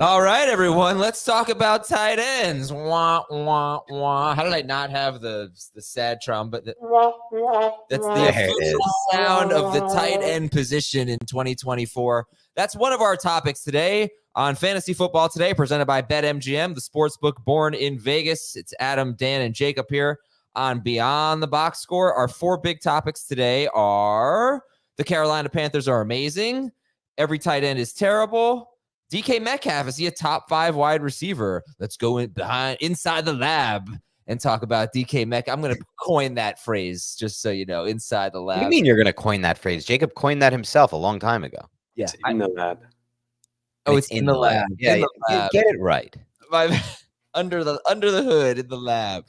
All right, everyone, let's talk about tight ends. Wah, wah, wah. How did I not have the sad trumpet? That's the There it official is. sound of the tight end position in 2024. That's one of our topics today on Fantasy Football Today, presented by BetMGM, the sports book born in Vegas. It's Adam, Dan, and Jacob here on Beyond the Box Score. Our four big topics today are the Carolina Panthers are amazing. Every tight end is terrible. DK Metcalf, is he a top 5 wide receiver? Let's go inside the lab and talk about DK Metcalf. I'm going to coin that phrase, just so you know, inside the lab. What do you mean you're going to coin that phrase? Jacob coined that himself a long time ago. Yeah, it's in the lab. Oh, it's in the lab. Yeah, in the lab. Get it right. Under the hood in the lab.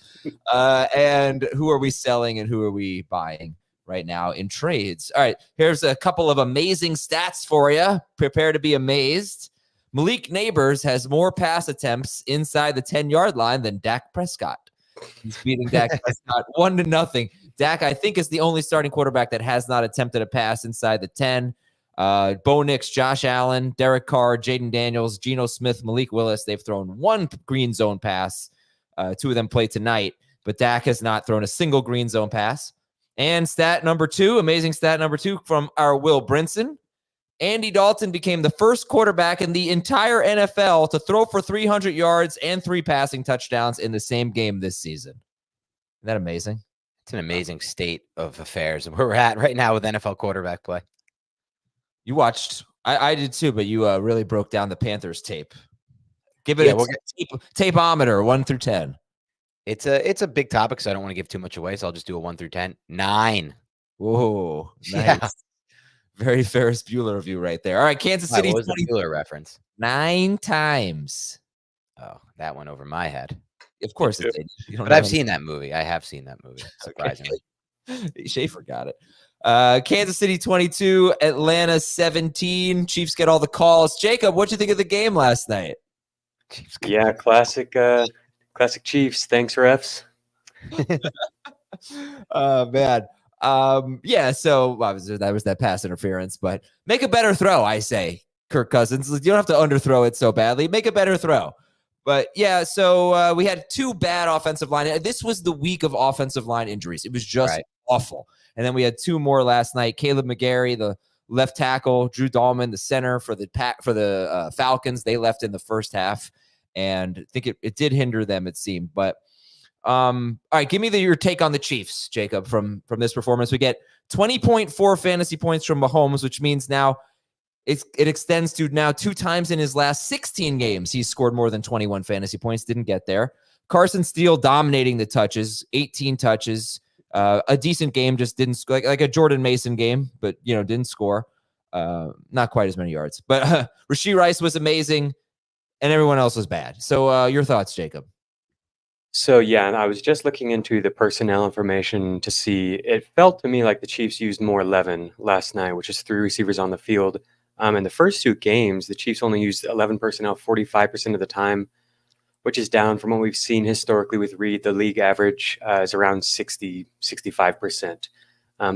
And who are we selling and who are we buying right now in trades? All right, here's a couple of amazing stats for you. Prepare to be amazed. Malik Nabers has more pass attempts inside the 10-yard line than Dak Prescott. He's beating Dak Prescott 1-0. Dak, I think, is the only starting quarterback that has not attempted a pass inside the 10. Bo Nix, Josh Allen, Derek Carr, Jaden Daniels, Geno Smith, Malik Willis. They've thrown one green zone pass. Two of them play tonight, but Dak has not thrown a single green zone pass. And amazing stat number two from our Will Brinson. Andy Dalton became the first quarterback in the entire NFL to throw for 300 yards and 3 passing touchdowns in the same game this season. Isn't that amazing? It's an amazing state of affairs where we're at right now with NFL quarterback play. You watched, I did too, but you really broke down the Panthers tape. Give it tapeometer 1 through 10. It's a big topic, so I don't want to give too much away. So I'll just do a 1 through 10. 9. Whoa, nice. Yeah. Very Ferris Bueller of you right there. All right, Kansas City. What was the Bueller reference? 9 times. Oh, that went over my head. Of course it did. But I've seen that movie. I have seen that movie, surprisingly. Okay. Schaefer got it. Kansas City 22, Atlanta 17. Chiefs get all the calls. Jacob, what'd you think of the game last night? Yeah, classic Chiefs. Thanks, refs. Man. Yeah, so obviously that was that pass interference, but make a better throw, I say, Kirk Cousins. You don't have to underthrow it so badly. Make a better throw. But yeah, so we had 2 bad offensive line. This was the week of offensive line injuries. It was just awful. And then we had 2 more last night. Caleb McGarry, the left tackle, Drew Dahlman, the center for the Falcons. They left in the first half, and I think it did hinder them, it seemed. But all right, give me your take on the Chiefs, Jacob, from this performance. We get 20.4 fantasy points from Mahomes, which means now it extends to now 2 times in his last 16 games. He's scored more than 21 fantasy points, didn't get there. Carson Steele dominating the touches, 18 touches, a decent game, just didn't score, like a Jordan Mason game, but didn't score. Not quite as many yards. But Rashee Rice was amazing, and everyone else was bad. So your thoughts, Jacob? So, yeah, I was just looking into the personnel information to see. It felt to me like the Chiefs used more 11 last night, which is 3 receivers on the field. In the first 2 games, the Chiefs only used 11 personnel 45% of the time, which is down from what we've seen historically with Reed. The league average is around 65%.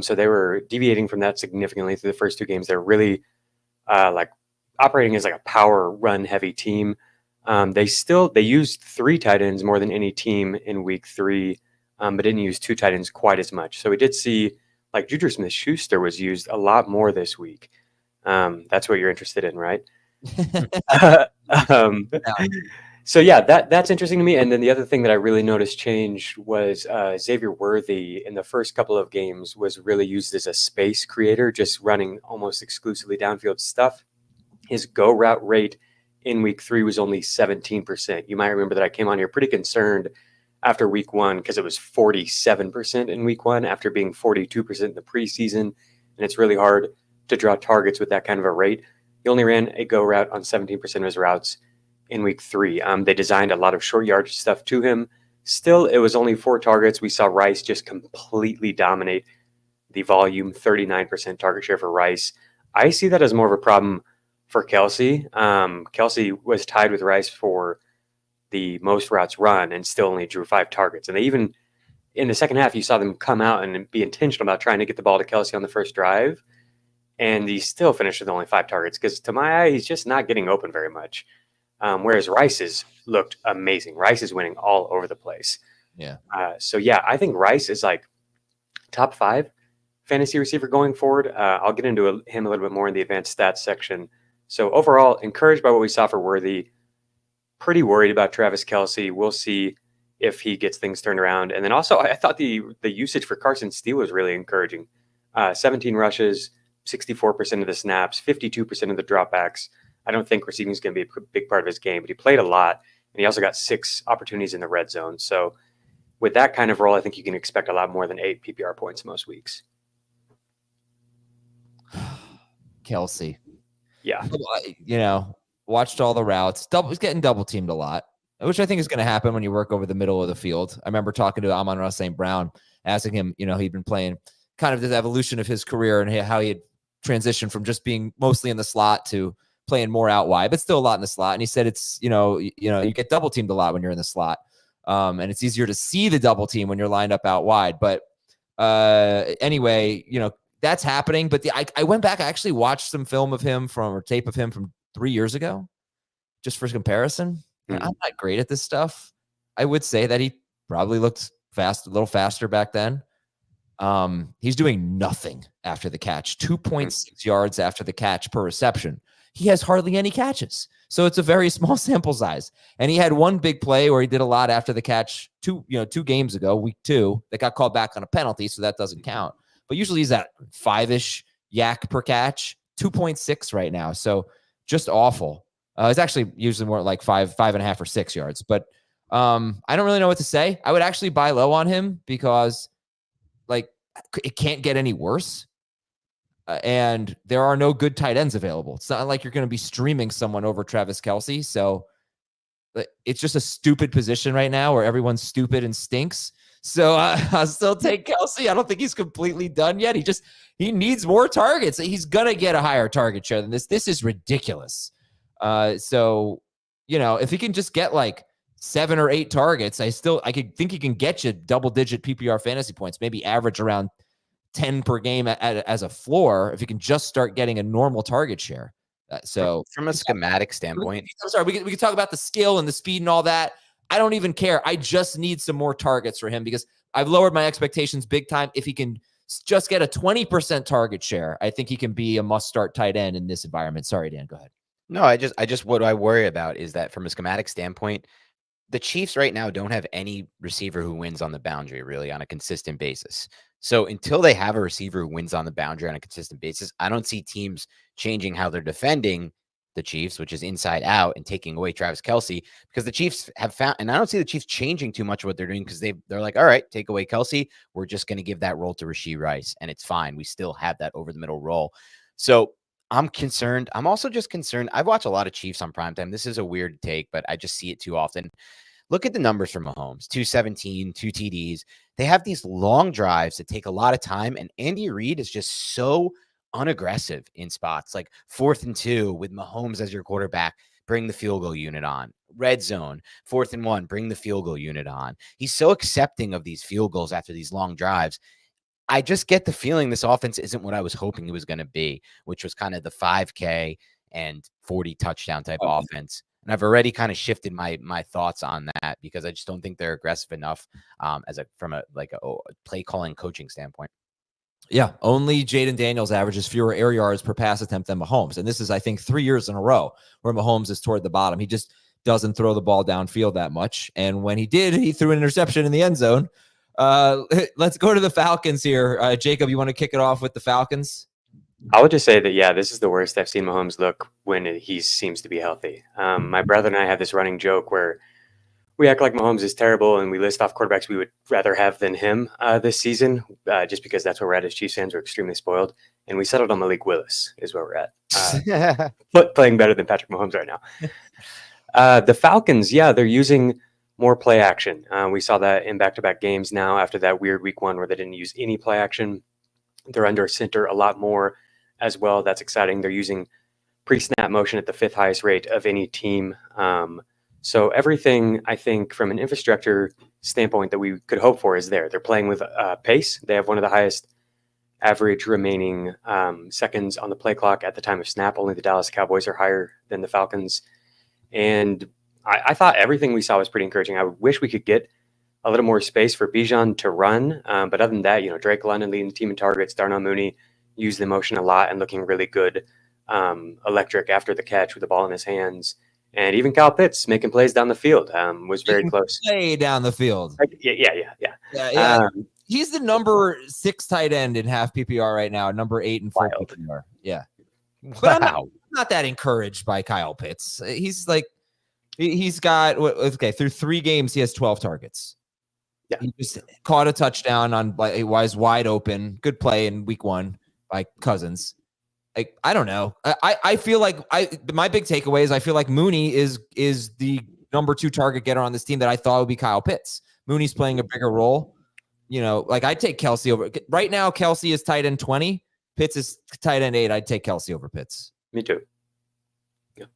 So they were deviating from that significantly through the first 2 games. They're really operating as like a power run heavy team. They used 3 tight ends more than any team in week 3, but didn't use 2 tight ends quite as much. So we did see like Juju Smith-Schuster was used a lot more this week. That's what you're interested in, right? So yeah, that's interesting to me. And then the other thing that I really noticed change was Xavier Worthy in the first couple of games was really used as a space creator, just running almost exclusively downfield stuff. His go route rate in week 3 was only 17%. You might remember that I came on here pretty concerned after week 1 because it was 47% in week 1 after being 42% in the preseason. And it's really hard to draw targets with that kind of a rate. He only ran a go route on 17% of his routes in week 3. They designed a lot of short yardage stuff to him. Still, it was only 4 targets. We saw Rice just completely dominate the volume, 39% target share for Rice. I see that as more of a problem for Kelce. Kelce was tied with Rice for the most routes run and still only drew 5 targets. And they even, in the second half, you saw them come out and be intentional about trying to get the ball to Kelce on the first drive. And he still finished with only 5 targets because to my eye, he's just not getting open very much. whereas Rice's looked amazing. Rice is winning all over the place. Yeah. So yeah, I think Rice is like top 5 fantasy receiver going forward. I'll get into him a little bit more in the advanced stats section. So overall, encouraged by what we saw for Worthy. Pretty worried about Travis Kelce. We'll see if he gets things turned around. And then also, I thought the usage for Carson Steele was really encouraging. 17 rushes, 64% of the snaps, 52% of the dropbacks. I don't think receiving is going to be a big part of his game, but he played a lot, and he also got 6 opportunities in the red zone. So with that kind of role, I think you can expect a lot more than 8 PPR points most weeks. Kelce. Yeah. Watched all the routes. He's getting double teamed a lot, which I think is going to happen when you work over the middle of the field. I remember talking to Amon-Ra St. Brown, asking him, he'd been playing kind of the evolution of his career and how he had transitioned from just being mostly in the slot to playing more out wide, but still a lot in the slot. And he said it's, you get double teamed a lot when you're in the slot. And it's easier to see the double team when you're lined up out wide. But anyway, that's happening. But I went back, I actually watched some film of him tape of him from 3 years ago, just for comparison. And I'm not great at this stuff. I would say that he probably looked a little faster back then. He's doing nothing after the catch, 2.6 yards after the catch per reception. He has hardly any catches. So it's a very small sample size. And he had one big play where he did a lot after the catch 2 games ago, week 2, that got called back on a penalty. So that doesn't count. But usually he's at 5-ish yak per catch, 2.6 right now. So just awful. It's actually usually more like 5.5 or 6 yards. But I don't really know what to say. I would actually buy low on him because it can't get any worse. And there are no good tight ends available. It's not like you're going to be streaming someone over Travis Kelce. So it's just a stupid position right now where everyone's stupid and stinks. So I'll still take Kelce. I don't think he's completely done yet. He needs more targets. He's going to get a higher target share than this. This is ridiculous. So if he can just get 7 or 8 targets, I could think he can get you double-digit PPR fantasy points, maybe average around 10 per game as a floor if you can just start getting a normal target share. So from a schematic standpoint, I'm sorry, we can talk about the skill and the speed and all that. I don't even care. I just need some more targets for him because I've lowered my expectations big time. If he can just get a 20% target share, I think he can be a must-start tight end in this environment. Sorry, Dan, go ahead. No, I just what I worry about is that from a schematic standpoint, the Chiefs right now don't have any receiver who wins on the boundary really on a consistent basis. So until they have a receiver who wins on the boundary on a consistent basis, I don't see teams changing how they're defending the Chiefs, which is inside out, and taking away Travis Kelce, because the Chiefs have found, and I don't see the Chiefs changing too much what they're doing, because they're like, all right, take away Kelce, we're just going to give that role to Rashee Rice, and it's fine. We still have that over the middle role. So I'm concerned. I'm also just concerned. I've watched a lot of Chiefs on primetime. This is a weird take, but I just see it too often. Look at the numbers for Mahomes, 217, 2 TDs. They have these long drives that take a lot of time, and Andy Reid is just so unaggressive in spots like 4th and 2 with Mahomes as your quarterback. Bring the field goal unit on. Red zone, 4th and 1, bring the field goal unit on. He's so accepting of these field goals after these long drives. I just get the feeling this offense isn't what I was hoping it was going to be, which was kind of the 5K and 40 touchdown type offense. And I've already kind of shifted my thoughts on that because I just don't think they're aggressive enough from a play calling coaching standpoint. Yeah, only Jaden Daniels averages fewer air yards per pass attempt than Mahomes. And this is, I think, 3 years in a row where Mahomes is toward the bottom. He just doesn't throw the ball downfield that much. And when he did, he threw an interception in the end zone. Let's go to the Falcons here. Jacob, you want to kick it off with the Falcons? I would just say that, yeah, this is the worst I've seen Mahomes look when he seems to be healthy. My brother and I have this running joke where we act like Mahomes is terrible and we list off quarterbacks we would rather have than him this season, just because that's where we're at as Chiefs fans. We're extremely spoiled. And we settled on Malik Willis is where we're at. But playing better than Patrick Mahomes right now. The Falcons, yeah, they're using more play action. We saw that in back-to-back games now after that weird week 1 where they didn't use any play action. They're under center a lot more as well. That's exciting. They're using pre-snap motion at the 5th highest rate of any team. So everything, I think, from an infrastructure standpoint that we could hope for is there. They're playing with pace. They have one of the highest average remaining seconds on the play clock at the time of snap. Only the Dallas Cowboys are higher than the Falcons. And I thought everything we saw was pretty encouraging. I wish we could get a little more space for Bijan to run. But other than that, Drake London leading the team in targets, Darnell Mooney used the motion a lot and looking really good, electric after the catch with the ball in his hands. And even Kyle Pitts making plays down the field was very close. Play down the field. Yeah. He's the number 6 tight end in half PPR right now, number 8 in full PPR. Yeah. But I'm not that encouraged by Kyle Pitts. He's like, he's got, through 3 games, he has 12 targets. Yeah. He just caught a touchdown on, like, was wide open. Good play in week 1 by Cousins. Like, I don't know. I feel like my big takeaway is I feel like Mooney is the number 2 target getter on this team that I thought would be Kyle Pitts. Mooney's playing a bigger role. Like I'd take Kelce over. Right now, Kelce is tight end 20. Pitts is tight end 8. I'd take Kelce over Pitts. Me too. Yeah.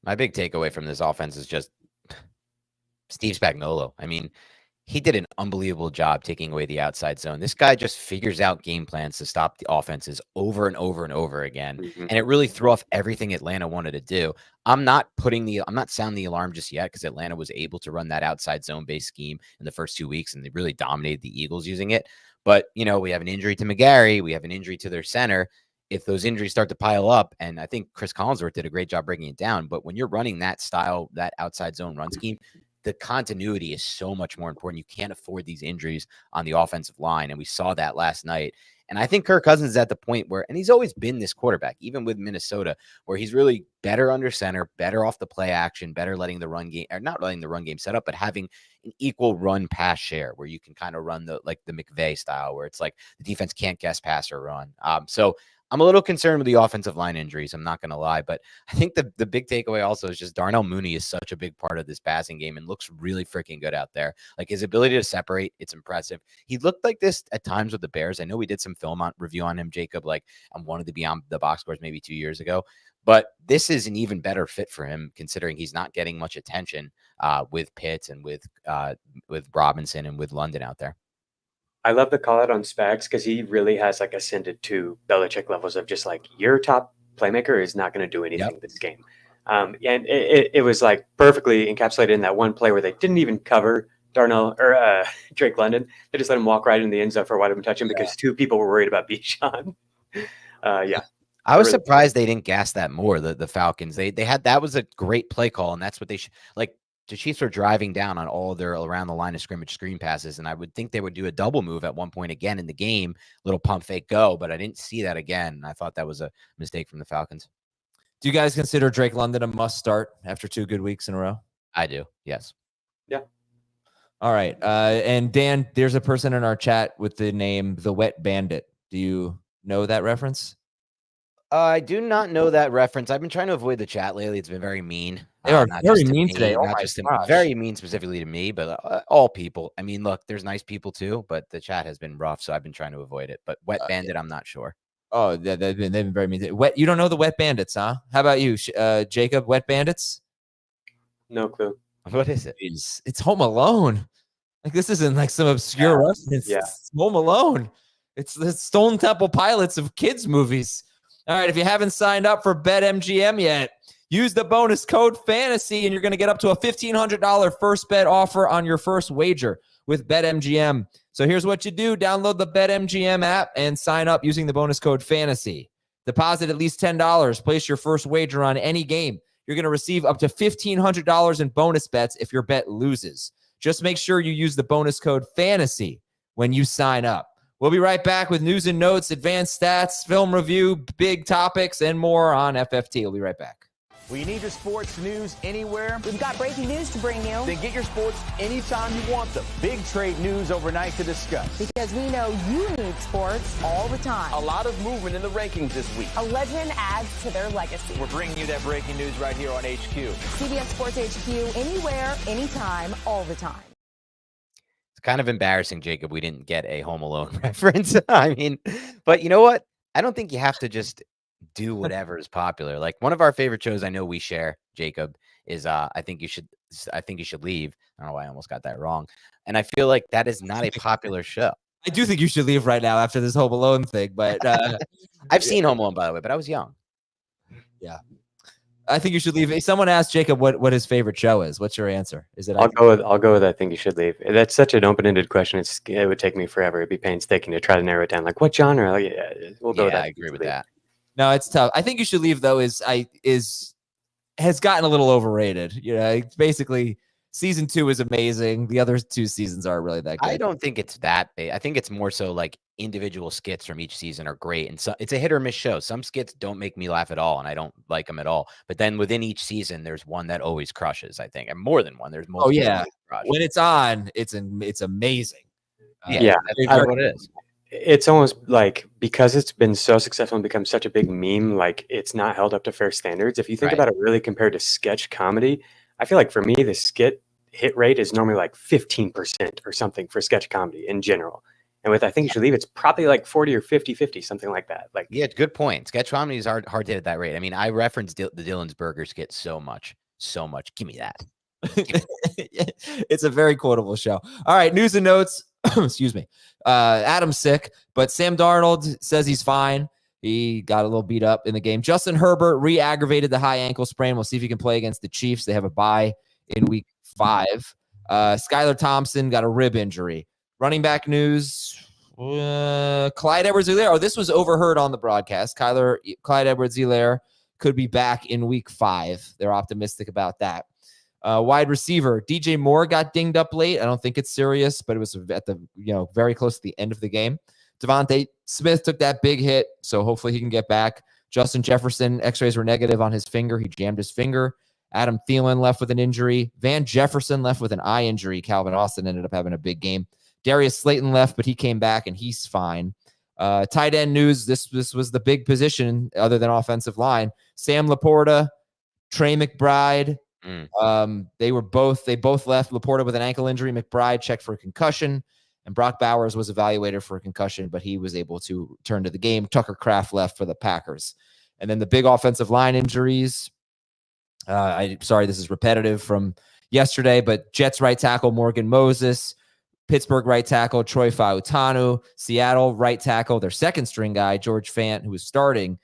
My big takeaway from this offense is just Steve Spagnuolo. I mean, he did an unbelievable job taking away the outside zone. This guy just figures out game plans to stop the offenses over and over and over again. Mm-hmm. And it really threw off everything Atlanta wanted to do. I'm not sounding the alarm just yet because Atlanta was able to run that outside zone based scheme in the first 2 weeks and they really dominated the Eagles using it. But, we have an injury to McGarry. We have an injury to their center. If those injuries start to pile up, and I think Chris Collinsworth did a great job breaking it down, but when you're running that style, that outside zone run scheme, the continuity is so much more important. You can't afford these injuries on the offensive line. And we saw that last night. And I think Kirk Cousins is at the point where, and he's always been this quarterback, even with Minnesota, where he's really better under center, better off the play action, better letting the run game, or not letting the run game set up, but having an equal run pass share where you can kind of run the McVay style, where it's like the defense can't guess pass or run. So I'm a little concerned with the offensive line injuries. I'm not going to lie, but I think the big takeaway also is just Darnell Mooney is such a big part of this passing game and looks really freaking good out there. Like his ability to separate, it's impressive. He looked like this at times with the Bears. I know we did some film review on him, Jacob, like I wanted to be on the box scores maybe 2 years ago, but this is an even better fit for him considering he's not getting much attention with Pitts and with Robinson and with London out there. I love the call out on Spags because he really has like ascended to Belichick levels of just like your top playmaker is not going to do anything this game. And it was like perfectly encapsulated in that one play where they didn't even cover Darnell or Drake London. They just let him walk right in the end zone for a wide open touch him because 2 people were worried about Bijan. I was surprised they didn't gas that more. The Falcons, they had, that was a great play call. And that's what they should like. The Chiefs were driving down on all their around the line of scrimmage screen passes, and I would think they would do a double move at one point again in the game, little pump fake go, but I didn't see that again. I thought that was a mistake from the Falcons. Do you guys consider Drake London a must start after 2 good weeks in a row? I do, yes. Yeah. All right. And Dan, there's a person in our chat with the name The Wet Bandit. Do you know that reference? I do not know that reference. I've been trying to avoid the chat lately. It's been very mean. They are very mean today. Very mean specifically to me, but all people. I mean, look, there's nice people too, but the chat has been rough, so I've been trying to avoid it. But Wet Bandit, I'm not sure. Oh, they've been very mean. You don't know the Wet Bandits, huh? How about you, Jacob? Wet Bandits? No clue. What is it? It's Home Alone. Like this isn't like some obscure reference. Yeah. It's Home Alone. It's the Stone Temple Pilots of kids movies. All right, if you haven't signed up for BetMGM yet, use the bonus code FANTASY, and you're going to get up to a $1,500 first bet offer on your first wager with BetMGM. So here's what you do. Download the BetMGM app and sign up using the bonus code FANTASY. Deposit at least $10. Place your first wager on any game. You're going to receive up to $1,500 in bonus bets if your bet loses. Just make sure you use the bonus code FANTASY when you sign up. We'll be right back with news and notes, advanced stats, film review, big topics, and more on FFT. We'll be right back. We need your sports news anywhere. We've got breaking news to bring you. Then get your sports anytime you want them. Big trade news overnight to discuss. Because we know you need sports all the time. A lot of movement in the rankings this week. A legend adds to their legacy. We're bringing you that breaking news right here on HQ. CBS Sports HQ, anywhere, anytime, all the time. It's kind of embarrassing, Jacob, we didn't get a Home Alone reference. I mean, but you know what? I don't think you have to just do whatever is popular. Like one of our favorite shows I know we share, Jacob, is I think you should leave. I don't know why I almost got that wrong. And I feel like that is not a popular show. I do think you should leave right now after this Home Alone thing, but I've seen Home Alone, by the way, but I was young. Yeah. I think you should leave. Someone asked Jacob what his favorite show is. What's your answer? Is it? I'll go with I think you should leave. That's such an open-ended question. It would take me forever. It'd be painstaking to try to narrow it down. Like what genre? Like, yeah, we'll go with that. I agree with that. No, it's tough. I think you should leave though. Has gotten a little overrated. You know, it's basically season 2 is amazing. The other 2 seasons aren't really that good. I don't think it's that big. I think it's more so like individual skits from each season are great. And so it's a hit or miss show. Some skits don't make me laugh at all, and I don't like them at all. But then within each season, there's one that always crushes, I think. And more than one. There's multiple. Oh, yeah. When it's on, it's amazing. Yeah, that's what it is. It's almost like because it's been so successful and become such a big meme, like it's not held up to fair standards. If you think about it really compared to sketch comedy, I feel like for me, the skit hit rate is normally like 15% or something for sketch comedy in general. And with I think you should leave, it's probably like 40 or 50-50, something like that. Like, yeah, good point. Sketch comedy is hard to hit at that rate. I mean, I reference the Dylan's Burger skit so much. Give me that. It's a very quotable show. All right, news and notes. Excuse me. Adam's sick, but Sam Darnold says he's fine. He got a little beat up in the game. Justin Herbert re-aggravated the high ankle sprain. We'll see if he can play against the Chiefs. They have a bye in week 5. Skylar Thompson got a rib injury. Running back news. Clyde Edwards-Helaire. Oh, this was overheard on the broadcast. Clyde Edwards-Helaire could be back in week 5. They're optimistic about that. Wide receiver DJ Moore got dinged up late. I don't think it's serious, but it was at the very close to the end of the game. Devontae Smith took that big hit, so hopefully he can get back. Justin Jefferson, x-rays were negative on his finger. He jammed his finger. Adam Thielen left with an injury. Van Jefferson left with an eye injury. Calvin Austin ended up having a big game. Darius Slayton left, but he came back and he's fine. Tight end news. This was the big position other than offensive line. Sam Laporta, Trey McBride. They both left. Laporta with an ankle injury. McBride checked for a concussion, and Brock Bowers was evaluated for a concussion, but he was able to turn to the game. Tucker Kraft left for the Packers. And then the big offensive line injuries. Sorry, this is repetitive from yesterday, but Jets right tackle Morgan Moses, Pittsburgh right tackle Troy Fautanu, Seattle right tackle, their second string guy, George Fant, who was starting.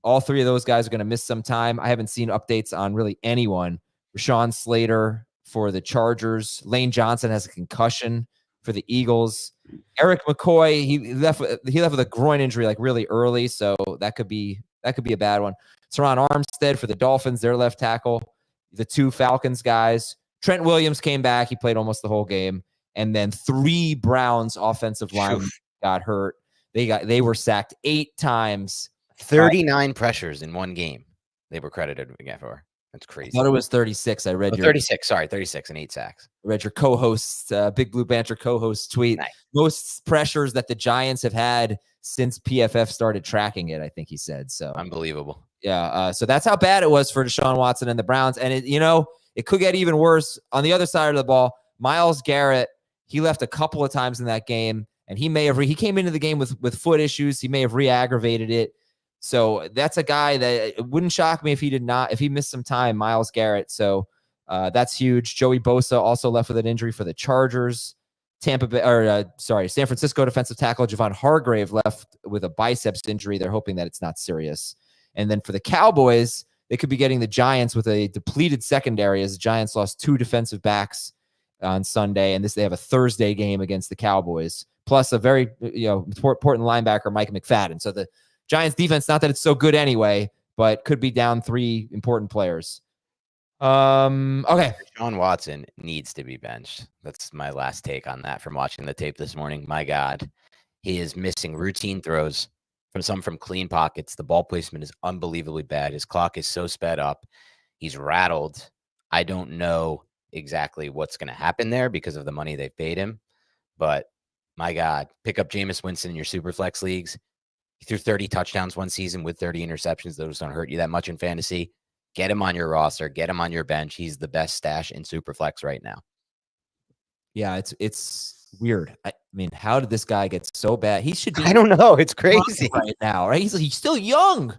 All 3 of those guys are going to miss some time. I haven't seen updates on really anyone. Rashawn Slater for the Chargers. Lane Johnson has a concussion for the Eagles. Eric McCoy, he left with a groin injury like really early, so that could be a bad one. Teron Armstead for the Dolphins, their left tackle. The 2 Falcons guys. Trent Williams came back. He played almost the whole game. And then 3 Browns offensive linemen got hurt. They were sacked 8 times. 39 pressures in one game they were credited again for. That's crazy. I thought it was 36. I read 36. Sorry, 36 and 8 sacks. I read your co-host, Big Blue Banter co-host tweet. Nice. Most pressures that the Giants have had since PFF started tracking it, I think he said. So unbelievable. Yeah. So that's how bad it was for Deshaun Watson and the Browns. And it could get even worse on the other side of the ball. Myles Garrett, he left a couple of times in that game, and he came into the game with foot issues. He may have re-aggravated it. So that's a guy that it wouldn't shock me if he missed some time, Myles Garrett. So that's huge. Joey Bosa also left with an injury for the Chargers. San Francisco defensive tackle Javon Hargrave left with a biceps injury. They're hoping that it's not serious. And then for the Cowboys, they could be getting the Giants with a depleted secondary as the Giants lost 2 defensive backs on Sunday, and they have a Thursday game against the Cowboys, plus a very important linebacker, Mike McFadden. So the Giants defense, not that it's so good anyway, but could be down 3 important players. Okay. Deshaun Watson needs to be benched. That's my last take on that from watching the tape this morning. My God, he is missing routine throws from clean pockets. The ball placement is unbelievably bad. His clock is so sped up. He's rattled. I don't know exactly what's going to happen there because of the money they've paid him, but my God, pick up Jameis Winston in your super flex leagues. He threw 30 touchdowns one season with 30 interceptions. Those don't hurt you that much in fantasy. Get him on your roster. Get him on your bench. He's the best stash in Superflex right now. Yeah, it's weird. I mean, how did this guy get so bad? He should be. I don't know. It's crazy right now, right? He's still young.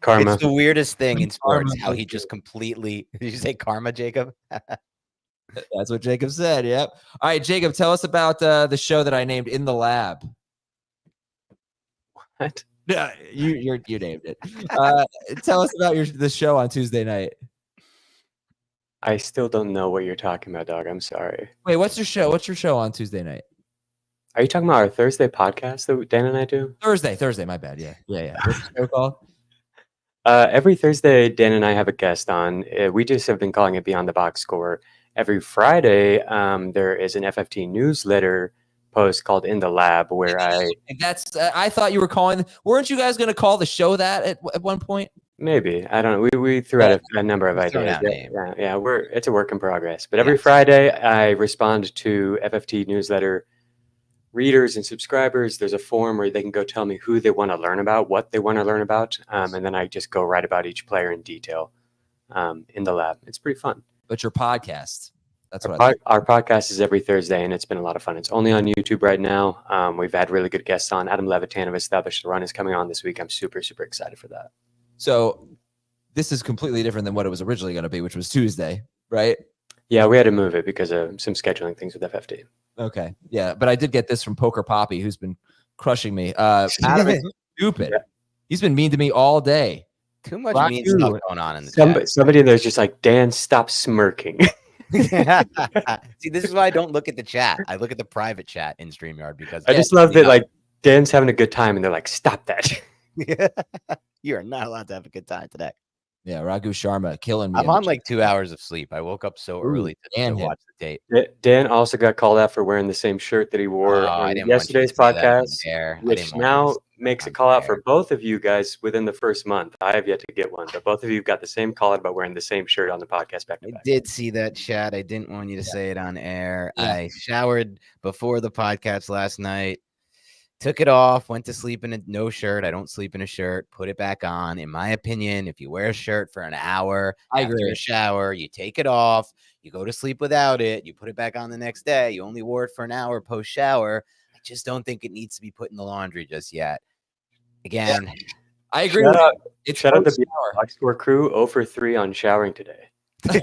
Karma. It's the weirdest thing in sports. How he just completely. Did you say karma, Jacob? That's what Jacob said. Yep. All right, Jacob, tell us about the show that I named In the Lab. What? Yeah, you named it. Tell us about the show on Tuesday night. I still don't know what you're talking about, dog. I'm sorry. Wait, what's your show? What's your show on Tuesday night? Are you talking about our Thursday podcast that Dan and I do? Thursday. My bad. Yeah. What's the show called? Every Thursday, Dan and I have a guest on. We just have been calling it Beyond the Box Score. Every Friday, there is an FFT newsletter post called In the Lab where I thought you were calling. Weren't you guys going to call the show that at one point? Maybe. I don't know. We threw out a number of ideas. Yeah. It's a work in progress. But every Friday, I respond to FFT newsletter readers and subscribers. There's a form where they can go tell me who they want to learn about, what they want to learn about, and then I just go write about each player in detail in the lab. It's pretty fun. But your podcast, that's our podcast is every Thursday, and it's been a lot of fun. It's only on YouTube right now. We've had really good guests on. Adam Levitan of Established Run is coming on this week. I'm super, super excited for that. So this is completely different than what it was originally going to be, which was Tuesday, right? Yeah, we had to move it because of some scheduling things with FFT. Okay. Yeah. But I did get this from Poker Poppy, who's been crushing me. Adam is stupid. Yeah. He's been mean to me all day. Too much mean stuff going on in the chat. Somebody in there's just like, Dan, stop smirking. See, this is why I don't look at the chat. I look at the private chat in StreamYard because I just love that like Dan's having a good time and they're like, stop that. You are not allowed to have a good time today. Yeah, Raghu Sharma killing me. I'm on like 2 hours of sleep. I woke up so early to watch the tape. Dan also got called out for wearing the same shirt that he wore on yesterday's podcast, which now makes a call out for both of you guys within the first month. I have yet to get one, but both of you got the same call out about wearing the same shirt on the podcast back to back. I did see that, chat. I didn't want you to say it on air. Yeah. I showered before the podcast last night. Took it off, went to sleep in a no shirt. I don't sleep in a shirt. Put it back on. In my opinion, if you wear a shirt for an hour after a shower, you take it off, you go to sleep without it, you put it back on the next day. You only wore it for an hour post shower. I just don't think it needs to be put in the laundry just yet. Again, I agree. Shout out the Boxscore crew 0 for 3 on showering today.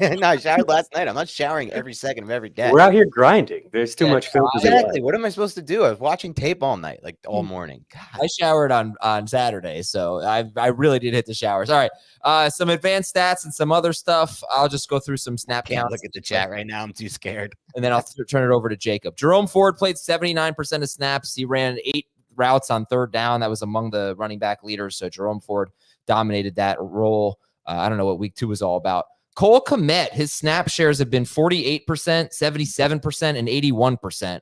No, I showered last night. I'm not showering every second of every day. We're out here grinding. There's too much filters. Exactly. What am I supposed to do? I was watching tape all night, like all morning. God. I showered on Saturday, so I really did hit the showers. All right, some advanced stats and some other stuff. I'll just go through some snap counts. Look at the chat right now. I'm too scared. And then I'll turn it over to Jacob. Jerome Ford played 79% of snaps. He ran 8 routes on third down. That was among the running back leaders. So Jerome Ford dominated that role. I don't know what week 2 was all about. Cole Kmet, his snap shares have been 48%, 77%, and 81%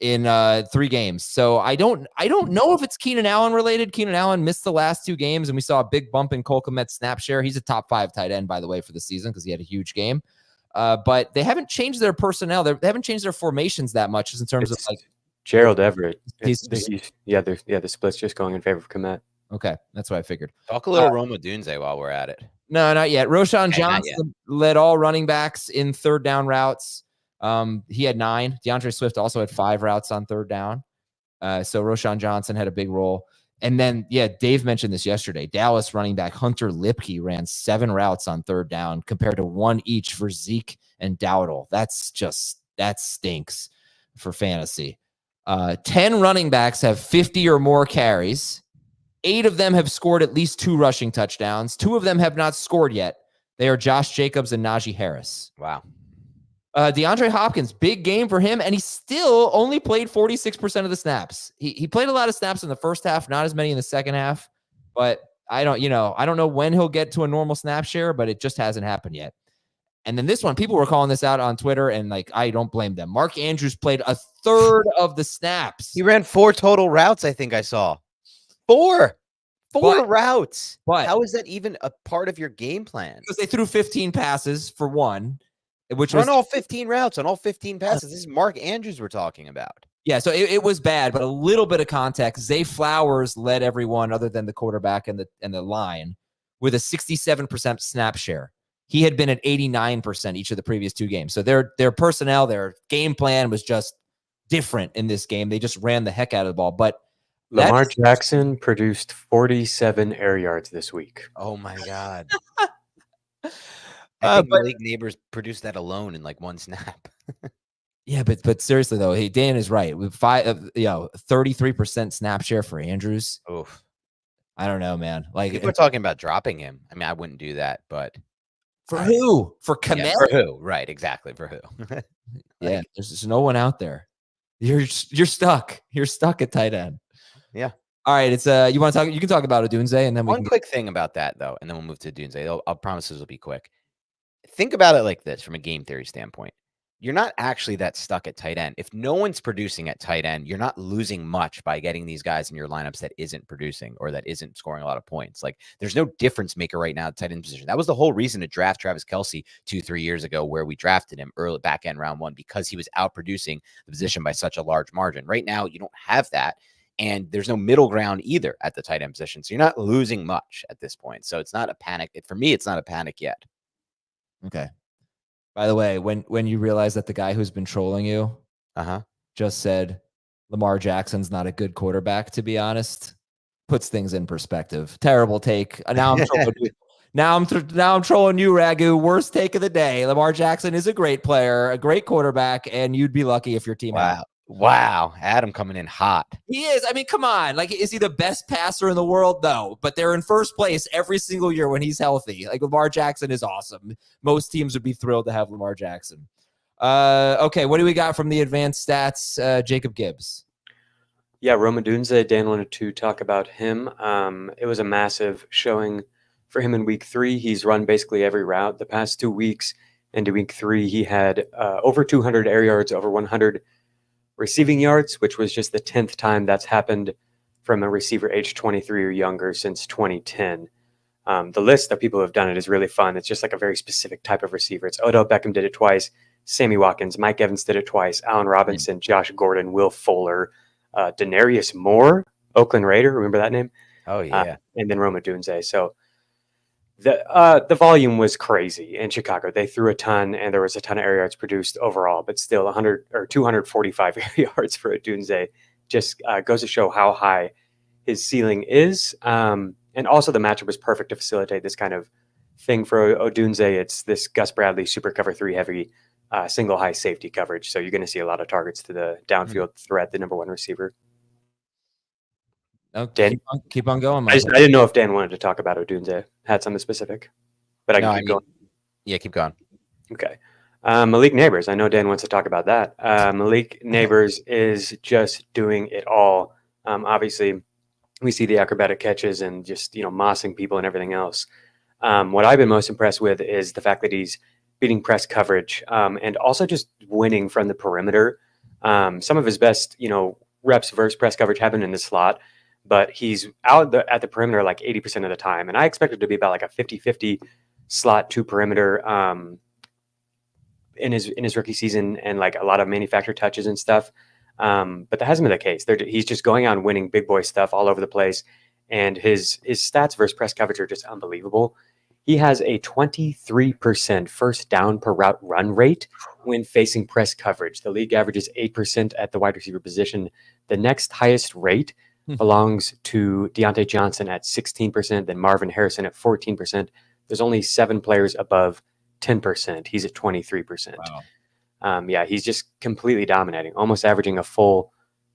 in 3 games. So I don't know if it's Keenan Allen related. Keenan Allen missed the last 2 games, and we saw a big bump in Cole Kmet's snap share. He's a top 5 tight end, by the way, for the season because he had a huge game. But they haven't changed their personnel. They haven't changed their formations that much in terms of like Gerald Everett. The split's just going in favor of Kmet. Okay, that's what I figured. Talk a little Odunze while we're at it. No, not yet. Roshan Johnson led all running backs in third down routes. He had 9. DeAndre Swift also had 5 routes on third down. So Roshan Johnson had a big role. And then, Dave mentioned this yesterday. Dallas running back Hunter Lipke ran 7 routes on third down compared to 1 each for Zeke and Dowdle. That stinks for fantasy. 10 running backs have 50 or more carries. 8 of them have scored at least 2 rushing touchdowns. 2 of them have not scored yet. They are Josh Jacobs and Najee Harris. Wow. DeAndre Hopkins, big game for him, and he still only played 46% of the snaps. He played a lot of snaps in the first half, not as many in the second half. But I don't know when he'll get to a normal snap share, but it just hasn't happened yet. And then this one, people were calling this out on Twitter, and I don't blame them. Mark Andrews played a third of the snaps. He ran 4 total routes, I think I saw. 4 routes. But how is that even a part of your game plan? Because they threw 15 passes for 1, which was all 15 routes on all 15 passes. This is Mark Andrews we're talking about. Yeah, so it was bad, but a little bit of context. Zay Flowers led everyone other than the quarterback and the line with a 67% snap share. He had been at 89% each of the previous 2 games. So their personnel, their game plan was just different in this game. They just ran the heck out of the ball. But Lamar Jackson produced 47 air yards this week. Oh my God. I think Malik Nabers produced that alone in like 1 snap. Yeah, but seriously though, Dan is right. With 33% snap share for Andrews. Oof. I don't know, man. Like People are talking about dropping him. I mean, I wouldn't do that, but for who? For yeah, Kamara? for who? Right, exactly. For who? Yeah, there's just no one out there. You're stuck. You're stuck at tight end. Yeah. All right, it's you want to talk? You can talk about Odunze, and then One quick thing about that though, and then we'll move to Odunze. I'll promise this will be quick. Think about it like this from a game theory standpoint. You're not actually that stuck at tight end. If no one's producing at tight end, you're not losing much by getting these guys in your lineups that isn't producing or that isn't scoring a lot of points. Like there's no difference maker right now at tight end position. That was the whole reason to draft Travis Kelce 2-3 years ago, where we drafted him early back end round 1 because he was out producing the position by such a large margin. Right now, you don't have that. And there's no middle ground either at the tight end position. So you're not losing much at this point. So it's not a panic. For me, it's not a panic yet. Okay. By the way, when you realize that the guy who's been trolling you just said Lamar Jackson's not a good quarterback, to be honest, puts things in perspective. Terrible take. Now I'm trolling you. Now I'm trolling you, Ragu. Worst take of the day. Lamar Jackson is a great player, a great quarterback, and you'd be lucky if your team had him. Wow. Adam coming in hot. He is. I mean, come on. Like, is he the best passer in the world? No, but they're in first place every single year when he's healthy. Like, Lamar Jackson is awesome. Most teams would be thrilled to have Lamar Jackson. Okay, what do we got from the advanced stats? Jacob Gibbs. Yeah, Rome Odunze, Dan wanted to talk about him. It was a massive showing for him in week 3. He's run basically every route the past 2 weeks. Into week 3, he had over 200 air yards, over 100 receiving yards, which was just the 10th time that's happened from a receiver age 23 or younger since 2010. The list of people who have done it is really fun. It's just like a very specific type of receiver. It's Odell Beckham did it twice, Sammy Watkins, Mike Evans did it twice, Allen Robinson, Josh Gordon, Will Fuller, Denarius Moore, Oakland Raider, remember that name? Oh, yeah. And then Rome Odunze. So the volume was crazy in Chicago. They threw a ton, and there was a ton of air yards produced overall, but still 100 or 245 air yards for Odunze just goes to show how high his ceiling is. And also the matchup was perfect to facilitate this kind of thing for Odunze. It's this Gus Bradley super cover 3 heavy single high safety coverage. So you're going to see a lot of targets to the downfield threat, the number 1 receiver. No, Dan, keep on going. I didn't know if Dan wanted to talk about Odunze, had something specific, but I can keep going. Yeah, keep going. Okay. Malik Nabers. I know Dan wants to talk about that. Malik Nabers is just doing it all. Obviously, we see the acrobatic catches and just, mossing people and everything else. What I've been most impressed with is the fact that he's beating press coverage and also just winning from the perimeter. Some of his best, reps versus press coverage happen in the slot, but he's out at the perimeter like 80% of the time. And I expect it to be about like a 50-50 slot to perimeter in his rookie season, and like a lot of manufactured touches and stuff. But that hasn't been the case. He's just going on winning big boy stuff all over the place. And his stats versus press coverage are just unbelievable. He has a 23% first down per route run rate when facing press coverage. The league average is 8% at the wide receiver position. The next highest rate belongs to Deontay Johnson at 16%, then Marvin Harrison at 14%. There's only 7 players above 10%. He's at 23%. Wow. He's just completely dominating, almost averaging a full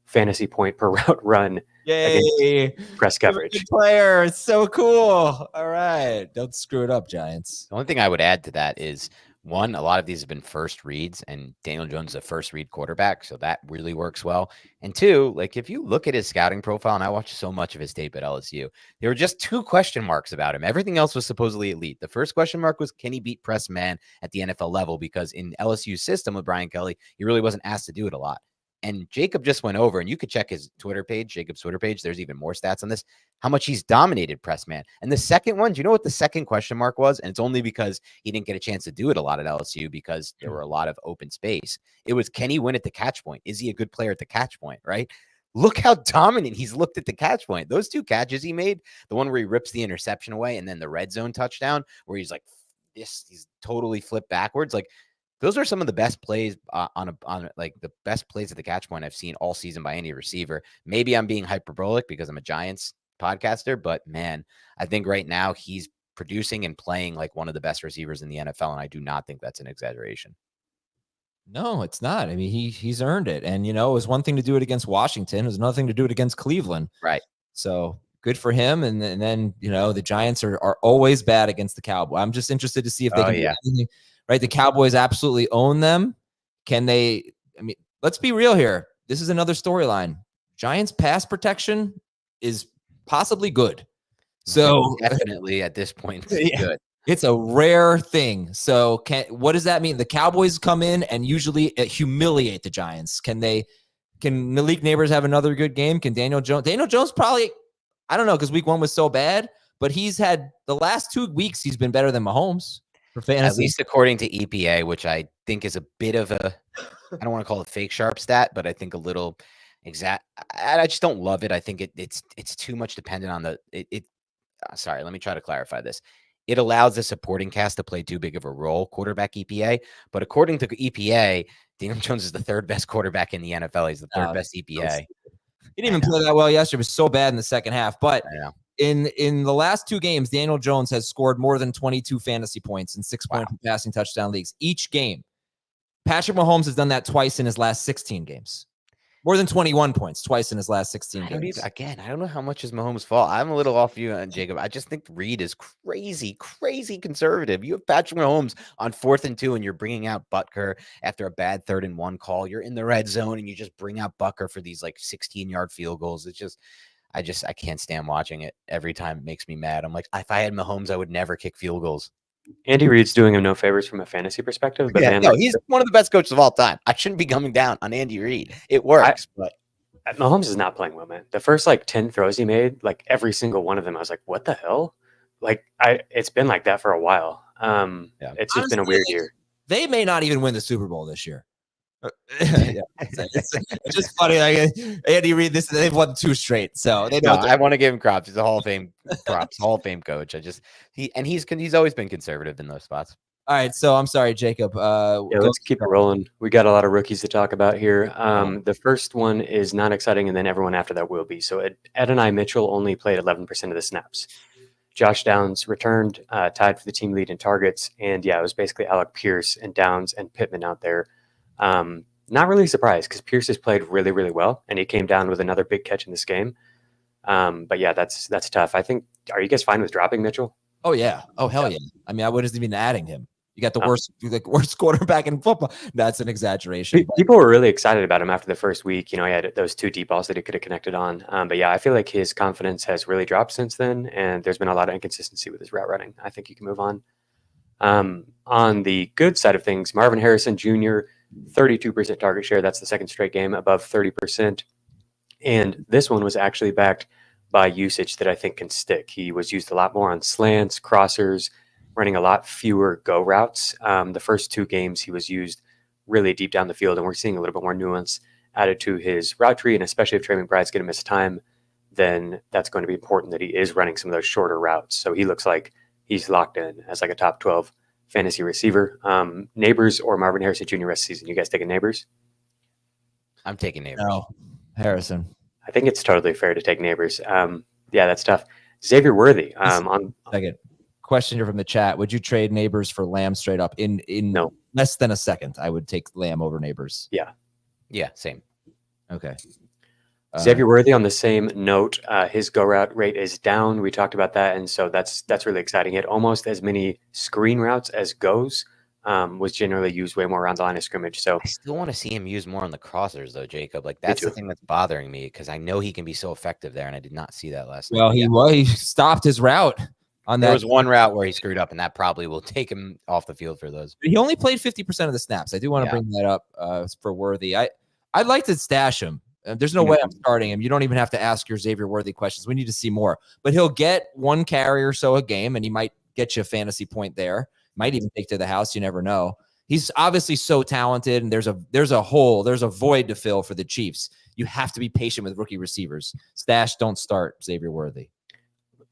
fantasy point per route run. Yay! Press coverage. Good player. It's so cool. All right. Don't screw it up, Giants. The only thing I would add to that is, one, a lot of these have been first reads, and Daniel Jones is a first read quarterback, so that really works well. And 2, like if you look at his scouting profile, and I watched so much of his tape at LSU, there were just 2 question marks about him. Everything else was supposedly elite. The first question mark was, can he beat press man at the NFL level? Because in LSU's system with Brian Kelly, he really wasn't asked to do it a lot. And Jacob just went over, and you could check his Twitter page, Jacob's Twitter page. There's even more stats on this, how much he's dominated press man. And the second one, do you know what the second question mark was? And it's only because he didn't get a chance to do it a lot at LSU because there were a lot of open space. It was, can he win at the catch point? Is he a good player at the catch point, right? Look how dominant he's looked at the catch point. Those 2 catches he made, the one where he rips the interception away, and then the red zone touchdown where he's like, he's totally flipped backwards. Like, those are some of the best plays on the best plays at the catch point I've seen all season by any receiver. Maybe I'm being hyperbolic because I'm a Giants podcaster, but man, I think right now he's producing and playing like one of the best receivers in the NFL, and I do not think that's an exaggeration. No, it's not. I mean, he's earned it, and it was one thing to do it against Washington; it was another thing to do it against Cleveland. Right. So good for him. And then, the Giants are always bad against the Cowboys. I'm just interested to see if they can do anything, right? The Cowboys absolutely own them. Can they, let's be real here. This is another storyline. Giants pass protection is possibly good. So definitely at this point, it's good. It's a rare thing. So what does that mean? The Cowboys come in and usually humiliate the Giants. Can Malik Nabers have another good game? Can Daniel Jones probably, I don't know, because week 1 was so bad, but he's had the last 2 weeks, he's been better than Mahomes for fantasy. At least according to EPA, which I think is a bit of a, I don't want to call it fake sharp stat, but I think a little exact. I just don't love it. I think it's too much dependent on sorry, let me try to clarify this. It allows the supporting cast to play too big of a role, quarterback EPA. But according to EPA, Daniel Jones is the 3rd best quarterback in the NFL. He's the 3rd best EPA. He didn't even play that well yesterday. It was so bad in the second half. But in the last 2 games, Daniel Jones has scored more than 22 fantasy points in 6-point passing touchdown leagues each game. Patrick Mahomes has done that twice in his last 16 games. More than 21 points twice in his last 16 games. I don't know how much is Mahomes' fault. I'm a little off you, Jacob. I just think Reed is crazy conservative. You have Patrick Mahomes on 4th and 2, and you're bringing out Butker after a bad 3rd and 1 call. You're in the red zone, and you just bring out Butker for these 16-yard field goals. It's just, I can't stand watching it. Every time it makes me mad. I'm like, if I had Mahomes, I would never kick field goals. Andy Reid's doing him no favors from a fantasy perspective, but he's one of the best coaches of all time. I shouldn't be coming down on Andy Reid. It works, but Mahomes is not playing well, man. The first 10 throws he made, every single one of them, I was like, what the hell? It's been like that for a while. It's just been a weird year. They may not even win the Super Bowl this year. It's just funny. Andy Reid, they've won 2 straight, so they don't. I want to give him props. He's a Hall of Fame Hall of Fame coach. He's always been conservative in those spots. All right, so I'm sorry, Jacob. Let's keep it rolling. We got a lot of rookies to talk about here. The first one is not exciting, and then everyone after that will be. So Adonai Mitchell only played 11% of the snaps. Josh Downs returned, tied for the team lead in targets, and it was basically Alec Pierce and Downs and Pittman out there. Not really surprised because Pierce has played really, really well, and he came down with another big catch in this game. But that's tough. I think. Are you guys fine with dropping Mitchell? Oh yeah. Oh hell yeah. I wasn't even adding him. You got the worst quarterback in football. That's an exaggeration. People were really excited about him after the first week. He had those 2 deep balls that he could have connected on. But I feel like his confidence has really dropped since then, and there's been a lot of inconsistency with his route running. I think you can move on. On the good side of things, Marvin Harrison Jr., 32% target share. That's the 2nd straight game above 30%. And this one was actually backed by usage that I think can stick. He was used a lot more on slants, crossers, running a lot fewer go routes. The first 2 games he was used really deep down the field, and we're seeing a little bit more nuance added to his route tree. And especially if Trey McBride's going to miss time, then that's going to be important that he is running some of those shorter routes. So he looks like he's locked in as a top 12 fantasy receiver. Nabers or Marvin Harrison Jr. rest of the season. You guys taking Nabers? I'm taking Nabers. No, Harrison. I think it's totally fair to take Nabers. That's tough. Xavier Worthy. Second question here from the chat: would you trade Nabers for Lamb straight up? In no. less than a second, I would take Lamb over Nabers. Yeah, same. Okay. Xavier Worthy, on the same note, his go route rate is down. We talked about that, and so that's really exciting. He had almost as many screen routes as goes. Was generally used way more around the line of scrimmage. So I still want to see him use more on the crossers, though, Jacob. That's the thing that's bothering me because I know he can be so effective there, and I did not see that last night. Well, he stopped his route on that. There was one route where he screwed up, and that probably will take him off the field for those. He only played 50% of the snaps. I do want to bring that up for Worthy. I'd like to stash him. There's no way I'm starting him. You don't even have to ask your Xavier Worthy questions. We need to see more. But he'll get 1 carry or so a game, and he might get you a fantasy point there. Might even take to the house. You never know. He's obviously so talented, and there's a void to fill for the Chiefs. You have to be patient with rookie receivers. Stash, don't start Xavier Worthy.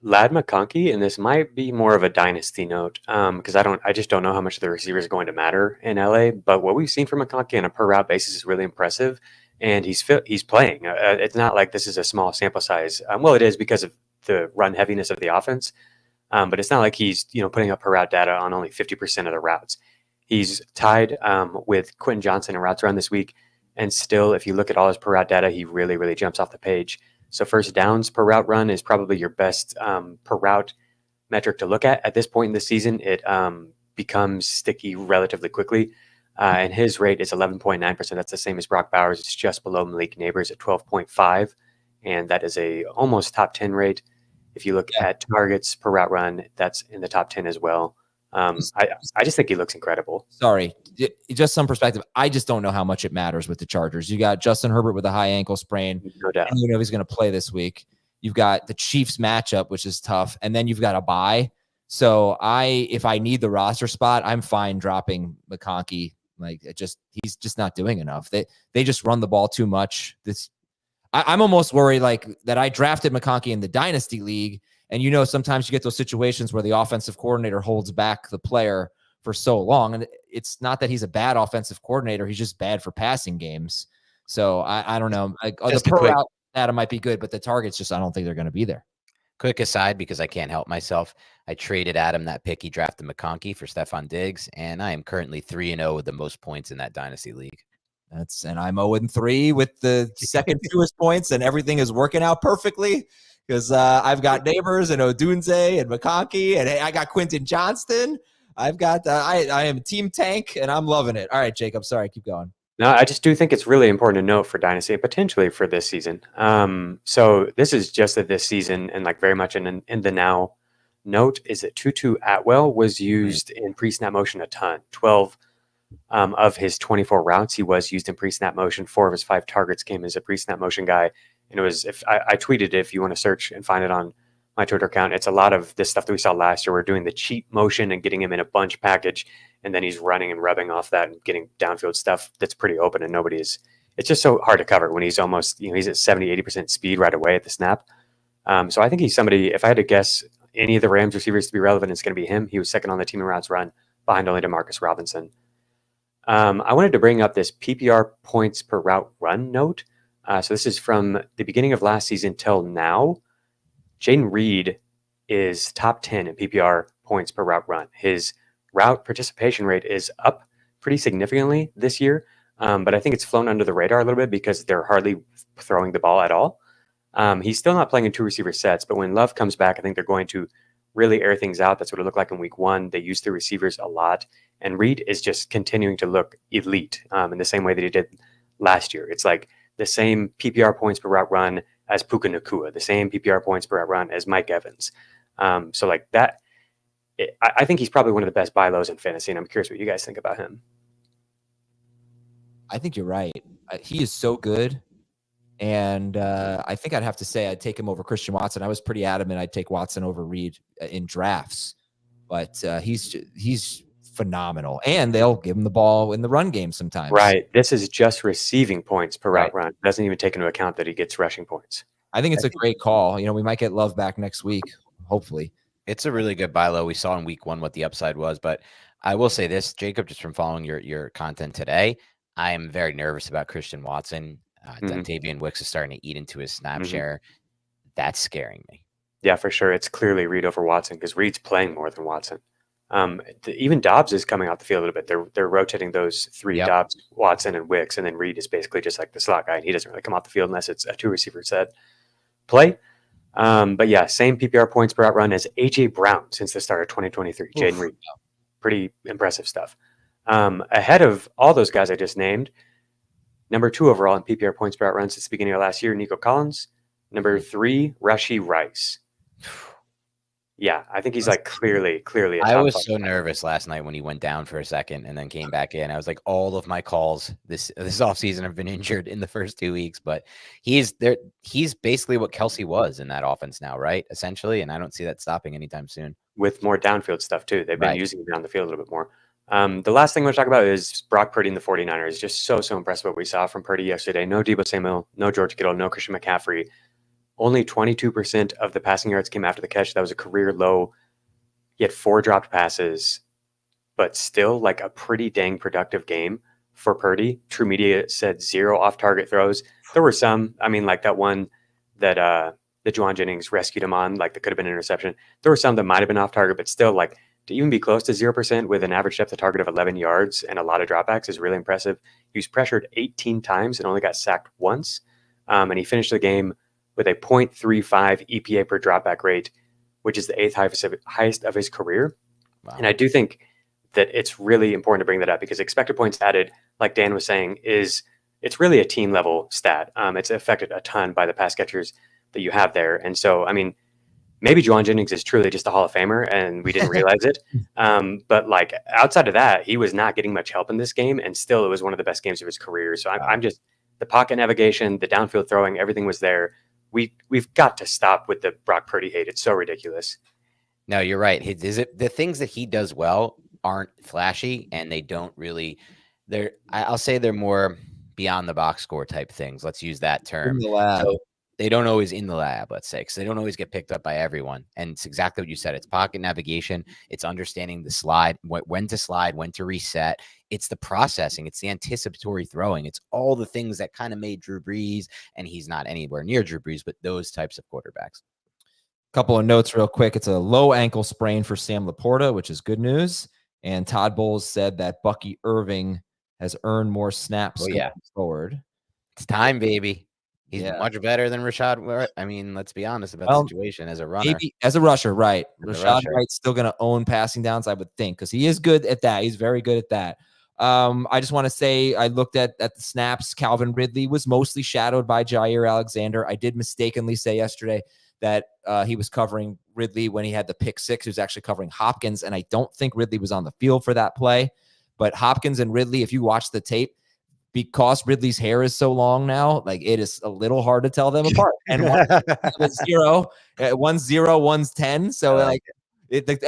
Lad McConkey, and this might be more of a dynasty note because I just don't know how much of the receivers are going to matter in LA. But what we've seen from McConkey on a per route basis is really impressive, and he's playing. It's not like this is a small sample size. Well, it is because of the run heaviness of the offense. But it's not like he's putting up per route data on only 50% of the routes. He's tied with Quentin Johnson in routes run this week, and still, if you look at all his per route data, he really, really jumps off the page. So first downs per route run is probably your best per route metric to look at this point in the season. It becomes sticky relatively quickly. And his rate is 11.9%. That's the same as Brock Bowers. It's just below Malik Nabers at 12.5. And that is a almost top 10 rate. If you look at targets per route run, that's in the top 10 as well. I just think he looks incredible. Sorry, just some perspective. I just don't know how much it matters with the Chargers. You got Justin Herbert with a high ankle sprain. No doubt. And you know he's going to play this week. You've got the Chiefs matchup, which is tough. And then you've got a bye. So if I need the roster spot, I'm fine dropping McConkey. Like he's just not doing enough. They just run the ball too much. I'm almost worried like that I drafted McConkey in the Dynasty League. And sometimes you get those situations where the offensive coordinator holds back the player for so long. And it's not that he's a bad offensive coordinator. He's just bad for passing games. So I don't know. The per route data might be good, but the targets I don't think they're going to be there. Quick aside, because I can't help myself, I traded Adam that pick. He drafted McConkey for Stephon Diggs, and I am currently 3-0 with the most points in that Dynasty League. And I'm 0-3 with the second fewest points, and everything is working out perfectly because I've got Nabers and Odunze and McConkey, and I got Quentin Johnston. I've got I am Team Tank, and I'm loving it. All right, Jacob, sorry, keep going. No, I just do think it's really important to note for Dynasty and potentially for this season. So this is just that this season and like very much in the now. Note is that Tutu Atwell was used in pre-snap motion a ton. 12 of his 24 routes, he was used in pre-snap motion. 4 of his 5 targets came as a pre-snap motion guy. And it was, if I tweeted it, if you want to search and find it on my Twitter account, it's a lot of this stuff that we saw last year. We're doing the cheap motion and getting him in a bunch package. And then he's running and rubbing off that and getting downfield stuff that's pretty open and it's just so hard to cover when he's almost, he's at 70-80% speed right away at the snap. So I think he's somebody, if I had to guess any of the Rams receivers to be relevant, it's going to be him. He was second on the team in routes run behind only Demarcus Robinson. I wanted to bring up this PPR points per route run note. So this is from the beginning of last season till now. Jaden Reed is top 10 in PPR points per route run. His route participation rate is up pretty significantly this year, but I think it's flown under the radar a little bit because they're hardly throwing the ball at all. He's still not playing in 2 receiver sets, but when Love comes back, I think they're going to really air things out. That's what it looked like in week 1. They used the receivers a lot, and Reed is just continuing to look elite in the same way that he did last year. It's like the same PPR points per route run as Puka Nacua, the same PPR points per route run as Mike Evans. So like that, I think he's probably one of the best buy lows in fantasy, and I'm curious what you guys think about him. I think you're right. He is so good. And I think I'd have to say I'd take him over Christian Watson. I was pretty adamant I'd take Watson over Reed in drafts, but he's phenomenal. And they'll give him the ball in the run game sometimes. Right. This is just receiving points per route run. Doesn't even take into account that he gets rushing points. I think it's a great call. We might get Love back next week, hopefully. It's a really good buy low. We saw in week 1 what the upside was, but I will say this, Jacob, just from following your content today, I am very nervous about Christian Watson. Dontavian Wicks is starting to eat into his snap share. That's scaring me. Yeah, for sure. It's clearly Reed over Watson because Reed's playing more than Watson. Even Dobbs is coming out the field a little bit. They're rotating those 3, Dobbs, Watson, and Wicks, and then Reed is basically just like the slot guy, and he doesn't really come off the field unless it's a 2 receiver set play. But yeah, same PPR points per route run as A.J. Brown since the start of 2023. Jaden Reed. Pretty impressive stuff. Ahead of all those guys I just named, number 2 overall in PPR points per route run since the beginning of last year, Nico Collins. Number 3, Rashee Rice. Yeah, I think he's like clearly. I was so nervous last night when he went down for a second and then came back in. I was like, all of my calls this offseason have been injured in the first 2 weeks, but he's there. He's basically what Kelce was in that offense now, right? Essentially, and I don't see that stopping anytime soon. With more downfield stuff too. They've been using him down the field a little bit more. The last thing we're going to talk about is Brock Purdy and the 49ers. Just so impressed what we saw from Purdy yesterday. No Deebo Samuel, no George Kittle, no Christian McCaffrey. Only 22% of the passing yards came after the catch. That was a career low. He had 4 dropped passes, but still like a pretty dang productive game for Purdy. True Media said 0 off-target throws. There were some, like that one that Juwan Jennings rescued him on, like that could have been an interception. There were some that might have been off-target, but still like to even be close to 0% with an average depth of target of 11 yards and a lot of dropbacks is really impressive. He was pressured 18 times and only got sacked once. And he finished the game with a 0.35 EPA per dropback rate, which is the 8th highest of his career. Wow. And I do think that it's really important to bring that up because expected points added, like Dan was saying, it's really a team level stat. It's affected a ton by the pass catchers that you have there. And so, I mean, maybe Juwan Jennings is truly just a Hall of Famer and we didn't realize it. But like outside of that, he was not getting much help in this game. And still, it was one of the best games of his career. So I'm just, the pocket navigation, the downfield throwing, everything was there. We've got to stop with the Brock Purdy hate. It's so ridiculous. No, you're right. The things that he does well aren't flashy, and they don't really. I'll say they're more beyond the box score type things. Let's use that term. In the lab. So they don't always in the lab, let's say, because they don't always get picked up by everyone. And it's exactly what you said. It's pocket navigation. It's understanding the slide, when to slide, when to reset. It's the processing. It's the anticipatory throwing. It's all the things that kind of made Drew Brees, and he's not anywhere near Drew Brees, but those types of quarterbacks. Couple of notes real quick. It's a low ankle sprain for Sam Laporta, which is good news. And Todd Bowles said that Bucky Irving has earned more snaps going forward. It's time, baby. He's much better than Rashad. I mean, let's be honest about the situation as a runner. Maybe as a rusher, right. Rashad rusher. Wright's still going to own passing downs, I would think, because he is good at that. He's very good at that. I just want to say I looked at the snaps. Calvin Ridley was mostly shadowed by Jair Alexander. I did mistakenly say yesterday that he was covering Ridley when he had the pick six. He was actually covering Hopkins, and I don't think Ridley was on the field for that play. But Hopkins and Ridley, if you watch the tape, because Ridley's hair is so long now, like it is a little hard to tell them apart. And one's 0, one's 10. So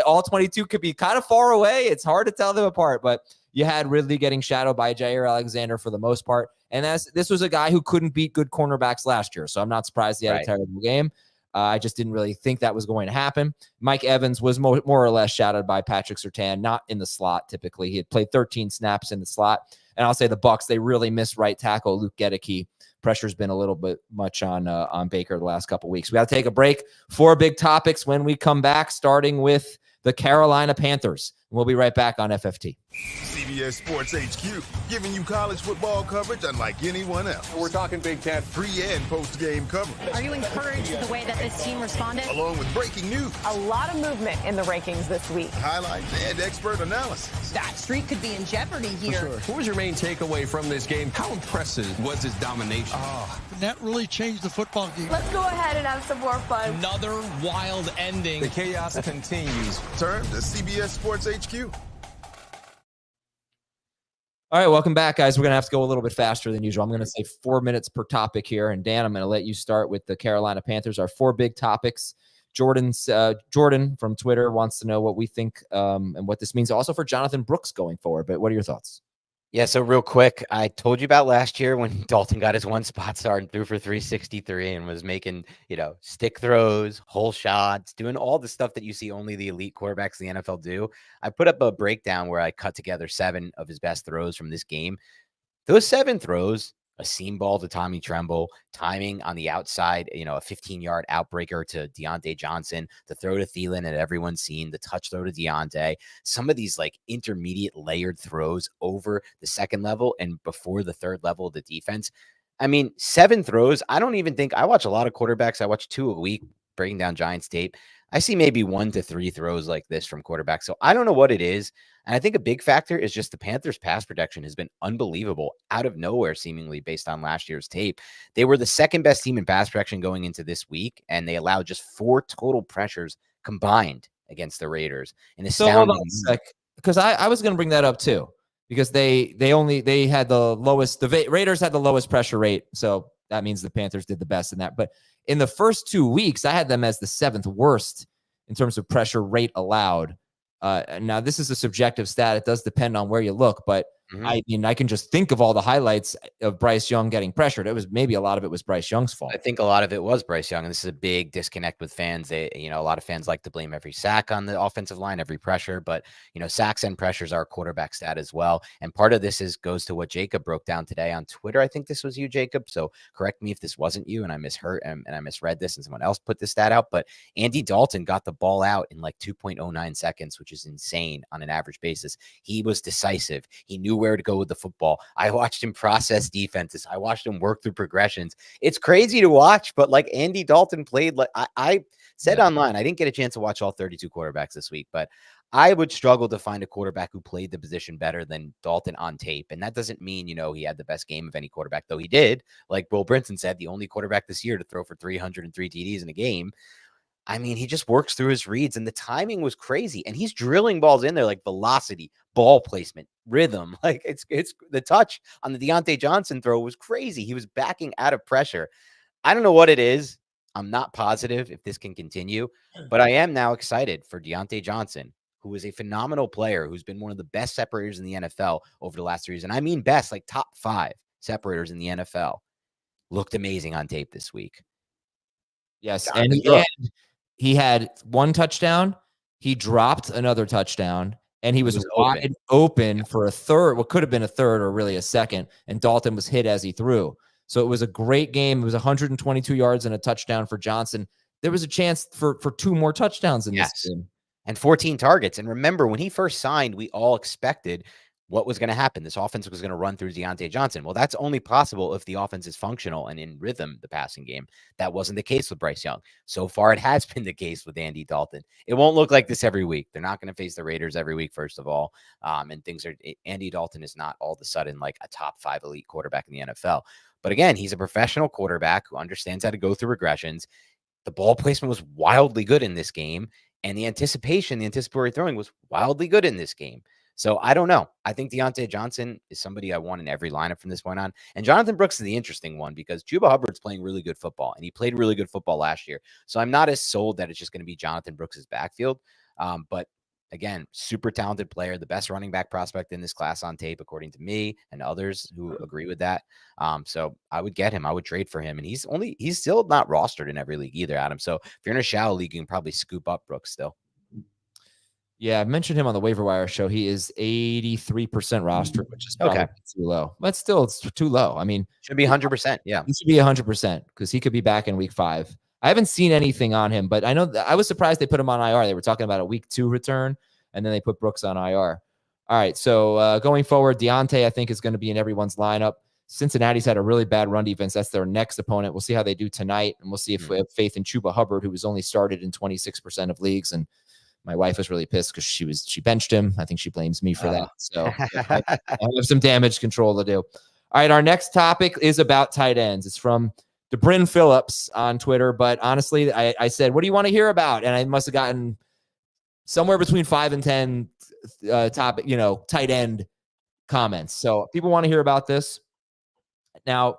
all 22 could be kind of far away. It's hard to tell them apart, but you had Ridley getting shadowed by Jair Alexander for the most part. And this was a guy who couldn't beat good cornerbacks last year. So I'm not surprised he had a terrible game. I just didn't really think that was going to happen. Mike Evans was more or less shadowed by Patrick Surtain, not in the slot typically. He had played 13 snaps in the slot. And I'll say the Bucs, they really missed right tackle Luke Gedeke. Pressure's been a little bit much on Baker the last couple of weeks. We got to take a break. 4 big topics when we come back, starting with the Carolina Panthers. We'll be right back on FFT. CBS Sports HQ, giving you college football coverage unlike anyone else. We're talking Big Ten. Pre- and post-game coverage. Are you encouraged with the way that this team responded? Along with breaking news. A lot of movement in the rankings this week. Highlights and expert analysis. That streak could be in jeopardy here. Sure. What was your main takeaway from this game? How impressive was his domination? That really changed the football game. Let's go ahead and have some more fun. Another wild ending. The chaos continues. Turn to CBS Sports HQ. All right, welcome back, guys. We're going to have to go a little bit faster than usual. I'm going to say 4 minutes per topic here. And Dan, I'm going to let you start with the Carolina Panthers. Our 4 big topics. Jordan from Twitter wants to know what we think and what this means also for Jonathan Brooks going forward. But what are your thoughts? Yeah, so real quick, I told you about last year when Dalton got his one spot start and threw for 363 and was making, stick throws, hole shots, doing all the stuff that you see only the elite quarterbacks in the NFL do. I put up a breakdown where I cut together 7 of his best throws from this game. Those 7 throws, a seam ball to Tommy Tremble, timing on the outside, a 15-yard outbreaker to Deontay Johnson, the throw to Thielen that everyone's seen, the touch throw to Deontay, some of these like intermediate layered throws over the second level and before the third level of the defense. I mean, 7 throws. I don't even think I watch a lot of quarterbacks. I watch 2 a week breaking down Giants tape. I see maybe 1 to 3 throws like this from quarterbacks. So I don't know what it is. And I think a big factor is just the Panthers' pass protection has been unbelievable out of nowhere, seemingly based on last year's tape. They were the second best team in pass protection going into this week, and they allowed just 4 total pressures combined against the Raiders. And so hold on a sec, because I was going to bring that up too, because they had the lowest. The Raiders had the lowest pressure rate, so that means the Panthers did the best in that. But in the first 2 weeks, I had them as the 7th worst in terms of pressure rate allowed. Now, this is a subjective stat. It does depend on where you look, but I mean, I can just think of all the highlights of Bryce Young getting pressured. It was maybe a lot of it was Bryce Young's fault. I think a lot of it was Bryce Young, and this is a big disconnect with fans. They, a lot of fans like to blame every sack on the offensive line, every pressure, but sacks and pressures are a quarterback stat as well. And part of this goes to what Jacob broke down today on Twitter. I think this was you, Jacob. So correct me if this wasn't you, and I misheard and I misread this, and someone else put this stat out. But Andy Dalton got the ball out in like 2.09 seconds, which is insane on an average basis. He was decisive. He knew where to go with the football. I watched him process defenses. I watched him work through progressions. It's crazy to watch, but like Andy Dalton played, like I said online, I didn't get a chance to watch all 32 quarterbacks this week, but I would struggle to find a quarterback who played the position better than Dalton on tape. And that doesn't mean, he had the best game of any quarterback, though he did. Like Will Brinson said, the only quarterback this year to throw for 303 TDs in a game. I mean, he just works through his reads, and the timing was crazy. And he's drilling balls in there like velocity, ball placement, rhythm. Like it's the touch on the Deontay Johnson throw was crazy. He was backing out of pressure. I don't know what it is. I'm not positive if this can continue, but I am now excited for Deontay Johnson, who is a phenomenal player, who's been one of the best separators in the NFL over the last 3 years. And I mean best, like top 5 separators in the NFL. Looked amazing on tape this week. Yes, and he had 1 touchdown. He dropped another touchdown, and he was wide open for a third, what could have been a third or really a second, and Dalton was hit as he threw. So it was a great game. It was 122 yards and a touchdown for Johnson. There was a chance for 2 more touchdowns in this game. And 14 targets. And remember, when he first signed, we all expected what was going to happen. This offense was going to run through Deontay Johnson. Well, that's only possible if the offense is functional and in rhythm, the passing game. That wasn't the case with Bryce Young. So far, it has been the case with Andy Dalton. It won't look like this every week. They're not going to face the Raiders every week, first of all. And Andy Dalton is not all of a sudden like a top 5 elite quarterback in the NFL. But again, he's a professional quarterback who understands how to go through regressions. The ball placement was wildly good in this game. And the anticipatory throwing was wildly good in this game. So I don't know. I think Deontay Johnson is somebody I want in every lineup from this point on. And Jonathan Brooks is the interesting one because Chuba Hubbard's playing really good football, and he played really good football last year. So I'm not as sold that it's just going to be Jonathan Brooks' backfield. But again, super talented player, the best running back prospect in this class on tape, according to me and others who agree with that. So I would get him. I would trade for him. And he's still not rostered in every league either, Adam. So if you're in a shallow league, you can probably scoop up Brooks still. Yeah, I mentioned him on the waiver wire show. He is 83% rostered, which is probably too low. But still, it's too low. I mean, should be 100%. Yeah, he should be 100% because he could be back in week 5. I haven't seen anything on him, but I know I was surprised they put him on IR. They were talking about a week 2 return, and then they put Brooks on IR. All right, so going forward, Deontay, I think, is going to be in everyone's lineup. Cincinnati's had a really bad run defense. That's their next opponent. We'll see how they do tonight, and we'll see if we have faith in Chuba Hubbard, who was only started in 26% of leagues. And my wife was really pissed because she benched him. I think she blames me for that. So I have some damage control to do. All right, our next topic is about tight ends. It's from DeBrin Phillips on Twitter. But honestly, I said, what do you want to hear about? And I must have gotten somewhere between 5 and 10 tight end comments. So people want to hear about this. Now,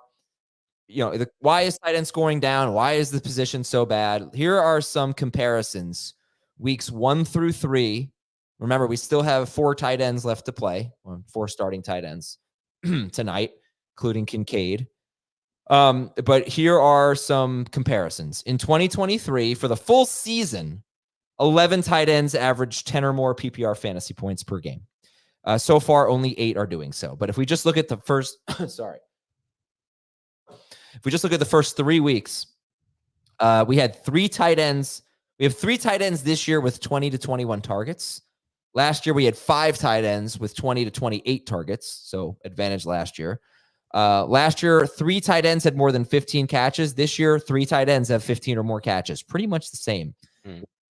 why is tight end scoring down? Why is the position so bad? Here are some comparisons. Weeks 1 through 3. Remember, we still have 4 tight ends left to play, 4 starting tight ends tonight, including Kincaid. But here are some comparisons. In 2023, for the full season, 11 tight ends averaged 10 or more PPR fantasy points per game. So far, only 8 are doing so. But if we just look at the first, if we just look at the first 3 weeks, we had 3 tight ends. We have 3 tight ends this year with 20 to 21 targets. Last year, we had 5 tight ends with 20 to 28 targets. So advantage last year. Last year, 3 tight ends had more than 15 catches. This year, 3 tight ends have 15 or more catches. Pretty much the same.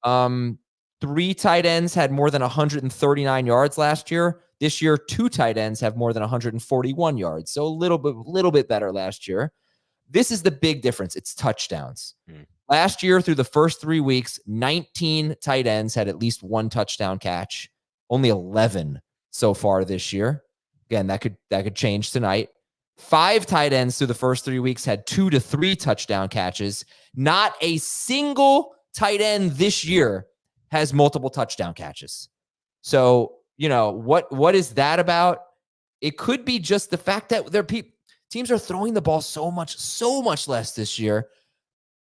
3 tight ends had more than 139 yards last year. This year, 2 tight ends have more than 141 yards. So a little bit better last year. This is the big difference. It's touchdowns. Last year, through the first 3 weeks, 19 tight ends had at least 1 touchdown catch. Only 11 so far this year. Again, that could change tonight. 5 tight ends through the first 3 weeks had 2 to 3 touchdown catches. Not a single tight end this year has multiple touchdown catches. So, what is that about? It could be just the fact that teams are throwing the ball so much less this year.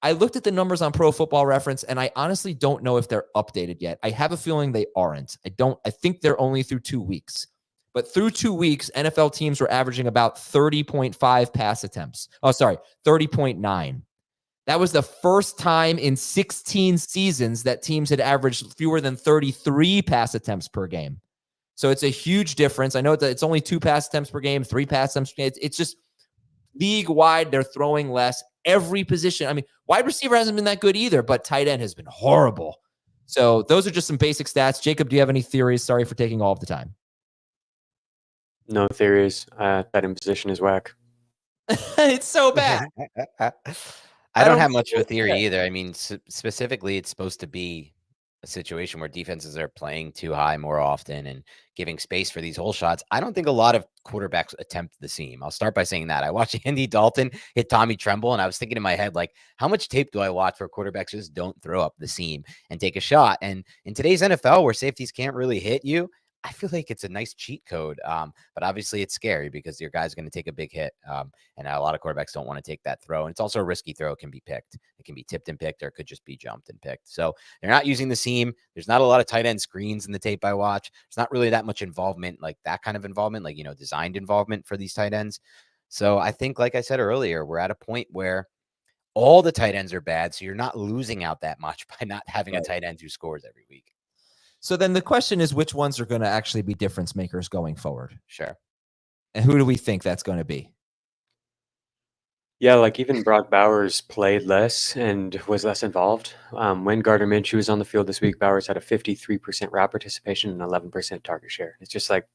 I looked at the numbers on Pro Football Reference, and I honestly don't know if they're updated yet. I have a feeling they aren't. I think they're only through 2 weeks. But through 2 weeks, NFL teams were averaging about 30.5 pass attempts. 30.9. That was the first time in 16 seasons that teams had averaged fewer than 33 pass attempts per game. So it's a huge difference. I know that it's only 2 pass attempts per game, 3 pass attempts per game. It's just league wide. They're throwing less every position. I mean, wide receiver hasn't been that good either, but tight end has been horrible. So those are just some basic stats. Jacob, do you have any theories? Sorry for taking all of the time. No theories. Tight end position is whack. It's so bad. I don't have much of a theory either. I mean, specifically, it's supposed to be a situation where defenses are playing too high more often and giving space for these hole shots. I don't think a lot of quarterbacks attempt the seam. I'll start by saying that. I watched Andy Dalton hit Tommy Tremble, and I was thinking in my head, like, how much tape do I watch where quarterbacks just don't throw up the seam and take a shot? And in today's NFL, where safeties can't really hit you, I feel like it's a nice cheat code. But obviously it's scary because your guy's going to take a big hit. And a lot of quarterbacks don't want to take that throw. And it's also a risky throw. It can be picked. It can be tipped and picked, or it could just be jumped and picked. So they're not using the seam. There's not a lot of tight end screens in the tape I watch. There's not really that much involvement, like that kind of involvement, like, designed involvement for these tight ends. So I think, like I said earlier, we're at a point where all the tight ends are bad. So you're not losing out that much by not having a tight end who scores every week. So then the question is, which ones are going to actually be difference makers going forward? Sure. And who do we think that's going to be? Yeah, like even Brock Bowers played less and was less involved. When Gardner Minshew was on the field this week, Bowers had a 53% route participation and 11% target share. It's just like,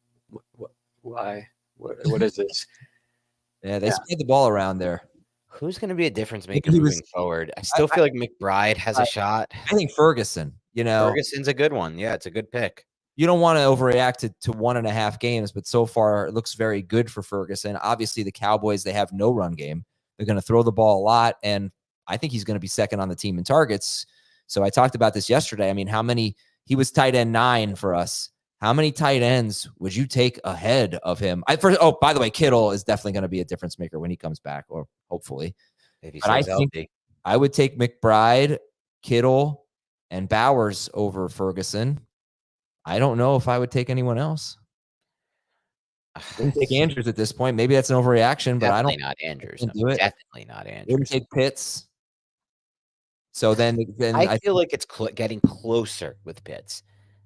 why? What is this? Yeah, they spread the ball around there. Who's going to be a difference maker moving forward? I still feel like McBride has a shot. I think Ferguson. Ferguson's a good one. Yeah, it's a good pick. You don't want to overreact to 1.5 games, but so far it looks very good for Ferguson. Obviously, the Cowboys, they have no run game. They're going to throw the ball a lot, and I think he's going to be second on the team in targets. So I talked about this yesterday. I mean, he was tight end 9 for us. How many tight ends would you take ahead of him? By the way, Kittle is definitely going to be a difference maker when he comes back, or hopefully. If he But I stays think healthy. I would take McBride, Kittle, and Bowers over Ferguson. I don't know if I would take anyone else. I wouldn't take Andrews at this point. Maybe that's an overreaction, but Definitely I don't not Andrews. do it. Definitely not Andrews. Wouldn't take Pitts. So then I feel like it's getting closer with Pitts.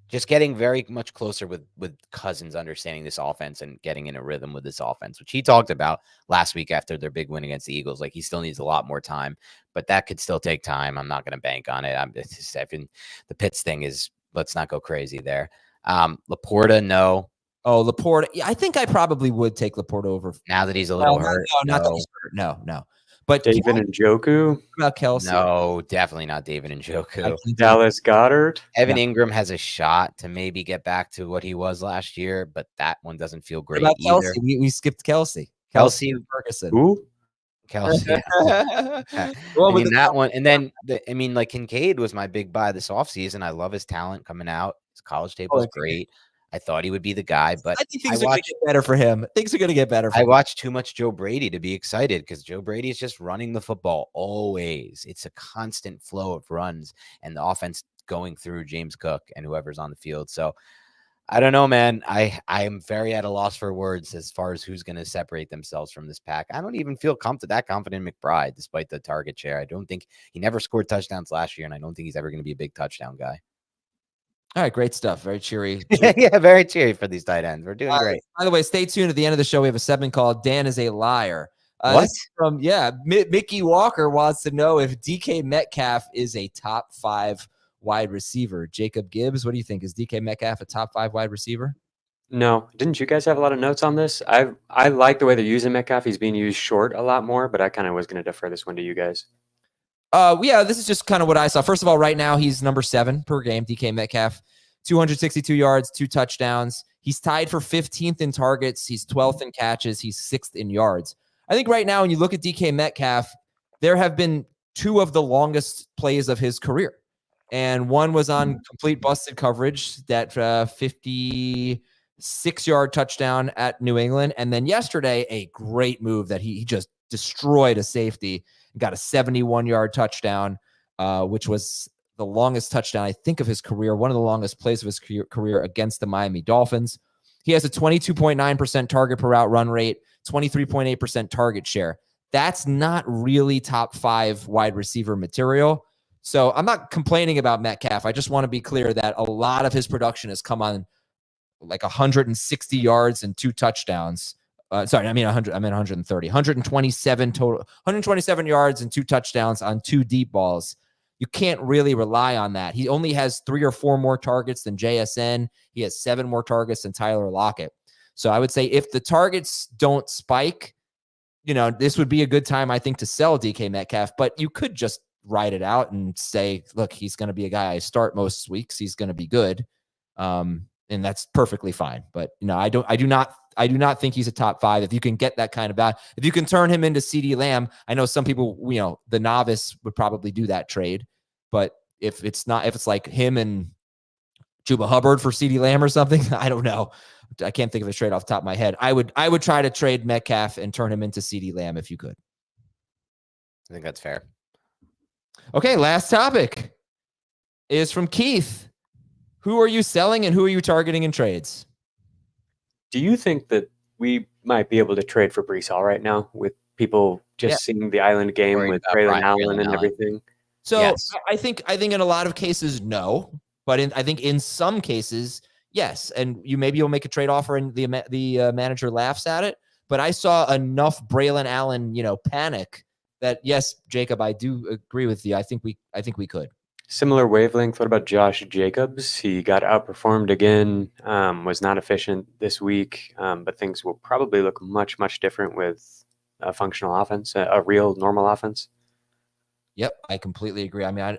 Just getting very much closer with Cousins understanding this offense and getting in a rhythm with this offense, which he talked about last week after their big win against the Eagles. Like, he still needs a lot more time, but that could still take time. I'm not going to bank on it. The Pitts thing is, let's not go crazy there. Laporta, no. Oh, Laporta. Yeah, I think I probably would take Laporta over. Now that he's a little hurt. No, not that he's hurt. No. But David Njoku? What about Kelce? No, definitely not David Njoku. Dallas Goedert? Evan Ingram has a shot to maybe get back to what he was last year, but that one doesn't feel great what about either. Kelce? We skipped Kelce. Kelce Ferguson. Who? Kelce. Well, I mean, that one. And then, like Kincaid was my big buy this offseason. I love his talent coming out. His college tape was great. I thought he would be the guy, but I think things are going to get better for him. Things are going to get better for him. I watched too much Joe Brady to be excited because Joe Brady is just running the football always. It's a constant flow of runs and the offense going through James Cook and whoever's on the field. So I don't know, man. I am very at a loss for words as far as who's going to separate themselves from this pack. I don't even feel that confident in McBride, despite the target share. I don't think he never scored touchdowns last year, and I don't think he's ever going to be a big touchdown guy. All right, great stuff. Very cheery. Yeah, very cheery for these tight ends. We're doing great. By the way, stay tuned. At the end of the show, we have a segment called Dan is a Liar. What? Mickey Walker wants to know if DK Metcalf is a top 5 wide receiver. Jacob Gibbs, what do you think? Is DK Metcalf a top 5 wide receiver? No. Didn't you guys have a lot of notes on this? I like the way they're using Metcalf. He's being used short a lot more, but I kind of was going to defer this one to you guys. Yeah, this is just kind of what I saw. First of all, right now he's number 7 per game. DK Metcalf, 262 yards, 2 touchdowns. He's tied for 15th in targets. He's 12th in catches. He's 6th in yards. I think right now when you look at DK Metcalf, there have been 2 of the longest plays of his career. And one was on complete busted coverage, that 56-yard touchdown at New England. And then yesterday, a great move that he just destroyed a safety. Got a 71-yard touchdown, which was the longest touchdown, I think, of his career, one of the longest plays of his career against the Miami Dolphins. He has a 22.9% target per route run rate, 23.8% target share. That's not really top 5 wide receiver material. So I'm not complaining about Metcalf. I just want to be clear that a lot of his production has come on like 160 yards and 2 touchdowns. Sorry, I mean 100. I meant 130. 127 total. 127 yards and 2 touchdowns on 2 deep balls. You can't really rely on that. He only has 3 or 4 more targets than JSN. He has 7 more targets than Tyler Lockett. So I would say if the targets don't spike, this would be a good time, I think, to sell DK Metcalf. But you could just ride it out and say, look, he's going to be a guy I start most weeks. He's going to be good. And that's perfectly fine. But I do not think he's a top 5. If you can get that kind of value, if you can turn him into CeeDee Lamb, I know some people, the novice would probably do that trade. But if it's like him and Chuba Hubbard for CeeDee Lamb or something, I don't know. I can't think of a trade off the top of my head. I would try to trade Metcalf and turn him into CeeDee Lamb if you could. I think that's fair. Okay, last topic is from Keith. Who are you selling and who are you targeting in trades? Do you think that we might be able to trade for Breece Hall right now with people just seeing the island game with Braylon Allen and everything? So yes. I think in a lot of cases, no, but I think in some cases, yes. And you'll make a trade offer and the manager laughs at it. But I saw enough Braylon Allen, panic that yes, Jacob, I do agree with you. I think we could. Similar wavelength. What about Josh Jacobs? He got outperformed again, was not efficient this week, but things will probably look much, much different with a functional offense, a real normal offense. Yep, I completely agree. I mean,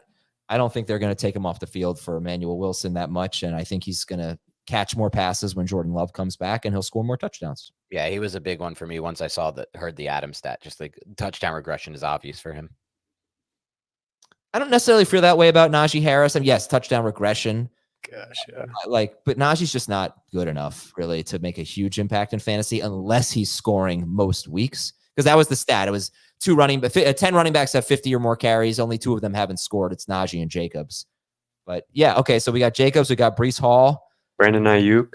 I don't think they're going to take him off the field for Emmanuel Wilson that much, and I think he's going to catch more passes when Jordan Love comes back, and he'll score more touchdowns. Yeah, he was a big one for me once I heard the Adams stat. Just like touchdown regression is obvious for him. I don't necessarily feel that way about Najee Harris. I mean, yes, touchdown regression. Gosh, yeah. But Najee's just not good enough really to make a huge impact in fantasy unless he's scoring most weeks. Because that was the stat. It was 10 running backs have 50 or more carries. Only 2 of them haven't scored. It's Najee and Jacobs. But yeah, okay. So we got Jacobs, we got Breece Hall, Brandon Ayuk.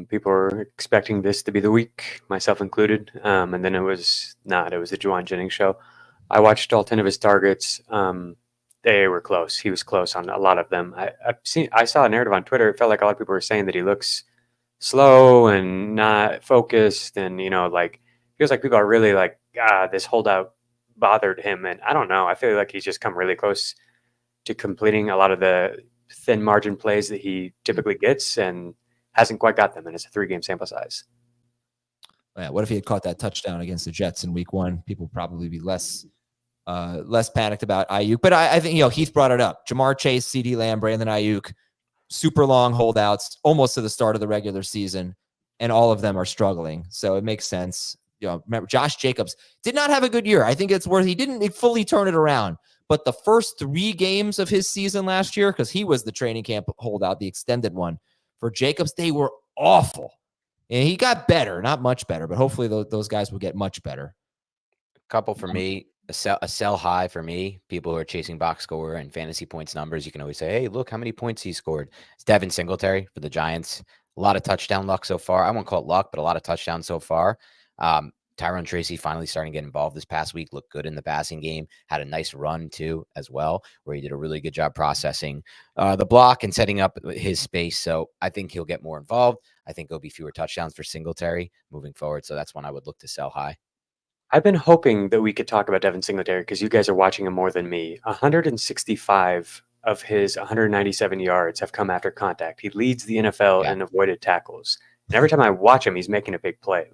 People were expecting this to be the week, myself included. And then it was not. It was the Juwan Jennings show. I watched all 10 of his targets. They were close. He was close on a lot of them. I saw a narrative on Twitter. It felt like a lot of people were saying that he looks slow and not focused, and feels like people are really like, this holdout bothered him. And I don't know. I feel like he's just come really close to completing a lot of the thin margin plays that he typically gets, and hasn't quite got them. And it's a 3-game sample size. Yeah, what if he had caught that touchdown against the Jets in week 1? People would probably be less panicked about Ayuk. But I think, Heath brought it up. Jamar Chase, CeeDee Lamb, Brandon Ayuk, super long holdouts, almost to the start of the regular season, and all of them are struggling. So it makes sense. Remember, Josh Jacobs did not have a good year. I think he didn't fully turn it around. But the first 3 games of his season last year, because he was the training camp holdout, the extended one, for Jacobs, they were awful. And he got better, not much better, but hopefully those guys will get much better. Couple for me, a sell high for me. People who are chasing box score and fantasy points numbers, you can always say, hey, look how many points he scored. It's Devin Singletary for the Giants. A lot of touchdown luck so far. I won't call it luck, but a lot of touchdowns so far. Tyrone Tracy finally starting to get involved this past week, looked good in the passing game, had a nice run too as well, where he did a really good job processing the block and setting up his space. So I think he'll get more involved. I think there'll be fewer touchdowns for Singletary moving forward. So that's one I would look to sell high. I've been hoping that we could talk about Devin Singletary because you guys are watching him more than me. 165 of his 197 yards have come after contact. He leads the NFL in avoided tackles. And every time I watch him, he's making a big play.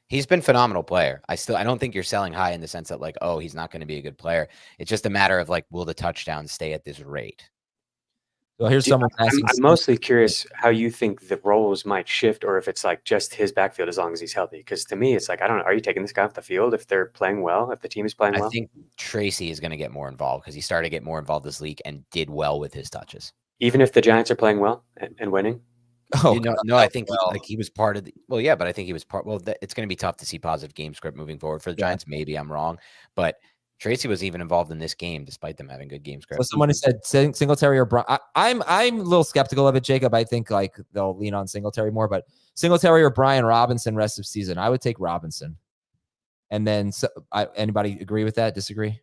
He's been a phenomenal player. I don't think you're selling high in the sense that he's not going to be a good player. It's just a matter of will the touchdowns stay at this rate? Well, here's someone asking. I'm mostly curious how you think the roles might shift, or if it's just his backfield as long as he's healthy. Because to me, it's I don't know. Are you taking this guy off the field if they're playing well, if the team is playing well? I think Tracy is going to get more involved because he started to get more involved this league and did well with his touches. Even if the Giants are playing well and winning? Oh, no, I think he was part of but I think he was part. Well, it's going to be tough to see positive game script moving forward for the Giants. Maybe I'm wrong, but Tracy was even involved in this game despite them having good game script. So somebody said Singletary or Brian. I'm a little skeptical of it, Jacob. I think they'll lean on Singletary more, but Singletary or Brian Robinson rest of season. I would take Robinson. And then anybody agree with that? Disagree?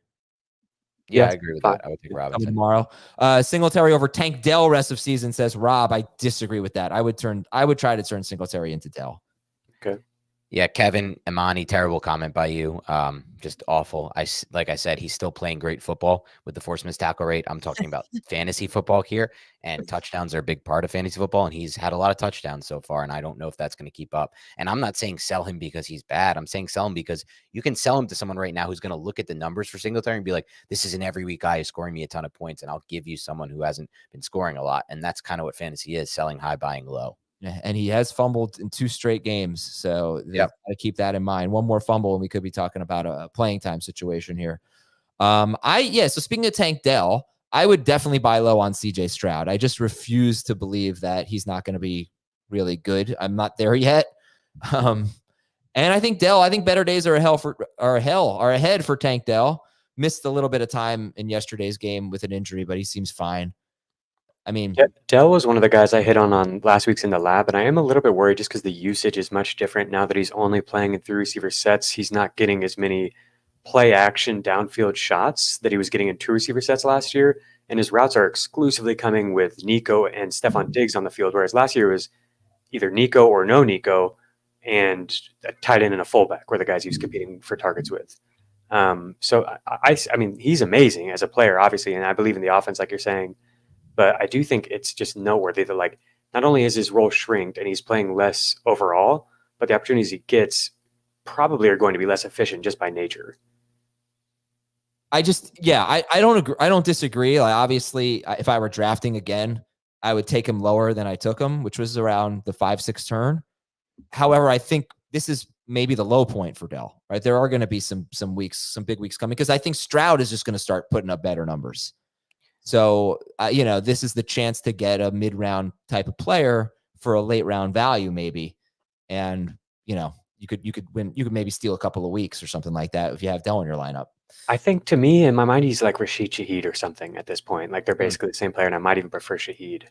Yeah, Yeah, I agree with fine. that. I would take Coming Robinson. tomorrow. Singletary over Tank Dell rest of season, says Rob. I disagree with that. I would try to turn Singletary into Dell. Okay. Yeah, Kevin Imani, terrible comment by you. Just awful. Like I said, he's still playing great football with the forced missed tackle rate. I'm talking about fantasy football here, and touchdowns are a big part of fantasy football, and he's had a lot of touchdowns so far, and I don't know if that's going to keep up. And I'm not saying sell him because he's bad. I'm saying sell him because you can sell him to someone right now who's going to look at the numbers for Singletary and be like, this is an every week guy who's scoring me a ton of points, and I'll give you someone who hasn't been scoring a lot. And that's kind of what fantasy is, selling high, buying low. And he has fumbled in 2 straight games. So they got to keep that in mind. One more fumble, and we could be talking about a playing time situation here. So speaking of Tank Dell, I would definitely buy low on CJ Stroud. I just refuse to believe that he's not going to be really good. I'm not there yet. And I think better days are ahead for Tank Dell. Missed a little bit of time in yesterday's game with an injury, but he seems fine. I mean, Dell was one of the guys I hit on last week's in the lab, and I am a little bit worried just because the usage is much different now that he's only playing in 3 receiver sets. He's not getting as many play action downfield shots that he was getting in 2 receiver sets last year, and his routes are exclusively coming with Nico and Stephon Diggs on the field, whereas last year it was either Nico or no Nico and a tight end and a fullback were the guys he was competing for targets with. So I mean, he's amazing as a player, obviously, and I believe in the offense, like you're saying. But I do think it's just noteworthy that, like, not only is his role shrinked and he's playing less overall, but the opportunities he gets probably are going to be less efficient just by nature. I don't agree. I don't disagree. Like, obviously, if I were drafting again, I would take him lower than I took him, which was around the 5-6 turn. However, I think this is maybe the low point for Dell, right? There are going to be some weeks, some big weeks coming, because I think Stroud is just going to start putting up better numbers. So, this is the chance to get a mid-round type of player for a late-round value, maybe. And, you could win. You could maybe steal a couple of weeks or something like that if you have Dell in your lineup. I think, to me, in my mind, he's like Rashee Shaheed or something at this point. Like, they're basically the same player, and I might even prefer Shaheed.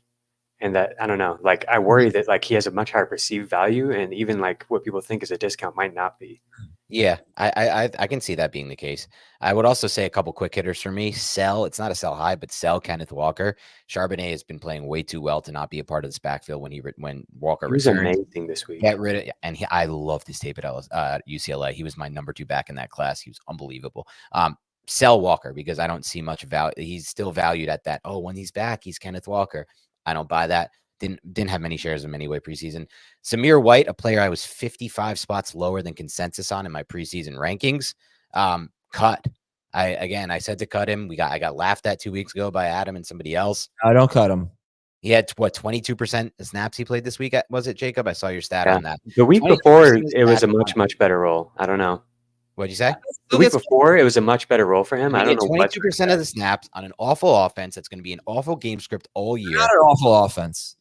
And that, I don't know, like, I worry that, like, he has a much higher perceived value, and even, like, what people think is a discount might not be. Yeah, I can see that being the case. I would also say a couple quick hitters for me. Sell, it's not a sell high, but sell Kenneth Walker. Charbonnet has been playing way too well to not be a part of this backfield when Walker He was returns. amazing this week. Get rid of, and I loved his tape at UCLA. He was my number 2 back in that class. He was unbelievable. Sell Walker because I don't see much value. He's still valued at that. Oh, when he's back, he's Kenneth Walker. I don't buy that. Didn't have many shares of him anyway preseason. Samir White, a player I was 55 spots lower than consensus on in my preseason rankings. Cut. I said to cut him. I got laughed at 2 weeks ago by Adam and somebody else. I don't cut him. He had 22% snaps he played this week. Was it, Jacob? I saw your stat on that. The week before, it was a much better role. I don't know. What'd you say? The week before, it was a much better role for him. I don't know. 22% of the snaps on an awful offense. That's going to be an awful game script all year. Not an awful offense.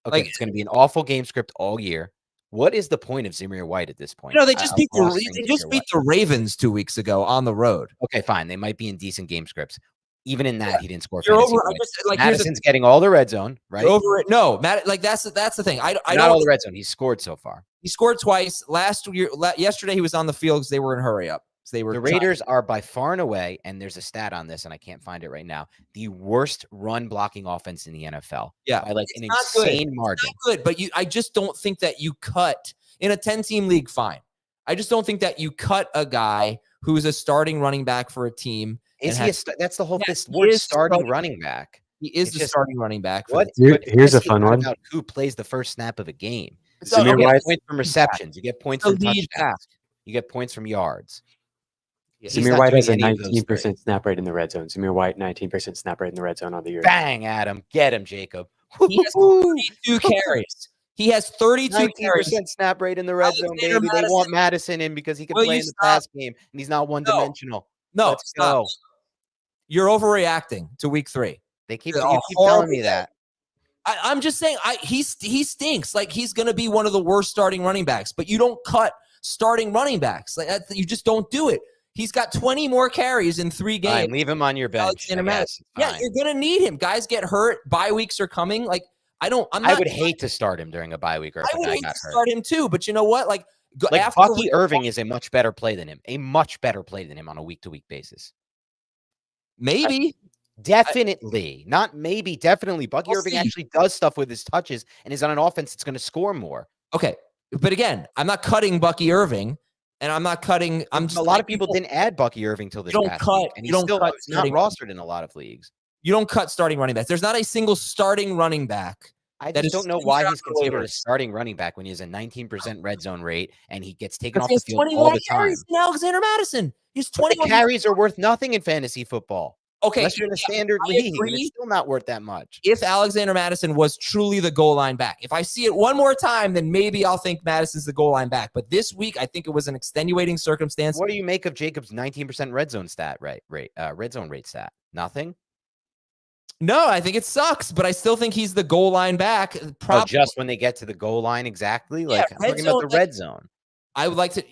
Okay, it's going to be an awful game script all year. What is the point of Zamir White at this point? They just beat the Ravens 2 weeks ago on the road. Okay, fine. They might be in decent game scripts. Even in that, he didn't score. Madison's getting all the red zone, right? Over it. No, Matt. Like that's the thing. I not all the red zone. He's scored so far. He scored twice yesterday. He was on the field because they were in hurry up. So the Raiders are by far and away, and there's a stat on this, and I can't find it right now, the worst run blocking offense in the NFL. Yeah, by like an insane margin. It's not good, but I just don't think that you cut in a 10-team league. Fine, I just don't think that you cut a guy who's a starting running back for a team. Is he? That's the whole word starting running back. He is the starting running back. Here's a fun one. About who plays the first snap of a game? You get points from receptions. You get points from touchdowns. You get points from yards. Samir White has a 19% snap rate in the red zone. Samir White, 19% snap rate in the red zone on the year. Bang, Adam. Get him, Jacob. He has 32 carries. He has 32 carries. Snap rate in the red zone, baby. They want Madison in because he can play in the pass game, and he's not one-dimensional. No, let's go. You're overreacting to week 3. They keep telling me that. I'm just saying, he stinks. Like, he's going to be one of the worst starting running backs, but you don't cut starting running backs. Like, you just don't do it. He's got 20 more carries in 3 games. Fine, leave him on your bench. Yeah, you're going to need him. Guys get hurt. Bye weeks are coming. Like, I would hate to start him during a bye week. Or if I would hate to start him too, but you know what? Like Bucky Irving is a much better play than him. A much better play than him on a week-to-week basis. Maybe. Definitely. Not maybe, definitely. Bucky We'll Irving see. actually does stuff with his touches and is on an offense that's going to score more. Okay. But again, I'm not cutting Bucky Irving, and I'm not cutting. I'm just a lot of people didn't add Bucky Irving till this past week, and he's still not rostered in a lot of leagues. You don't cut starting running backs. There's not a single starting running back. I just don't know why he's considered a starting running back when he has a 19% red zone rate and he gets taken off the field all the time. Alexander Madison. He's 21 carries are worth nothing in fantasy football. Okay, unless you're in a standard league, and it's still not worth that much. If Alexander Madison was truly the goal line back, if I see it one more time, then maybe I'll think Madison's the goal line back. But this week, I think it was an extenuating circumstance. What do you make of Jacobs' 19% red zone rate stat? Nothing. No, I think it sucks, but I still think he's the goal line back. Just when they get to the goal line, exactly. Like I'm talking about the red zone. I would like to,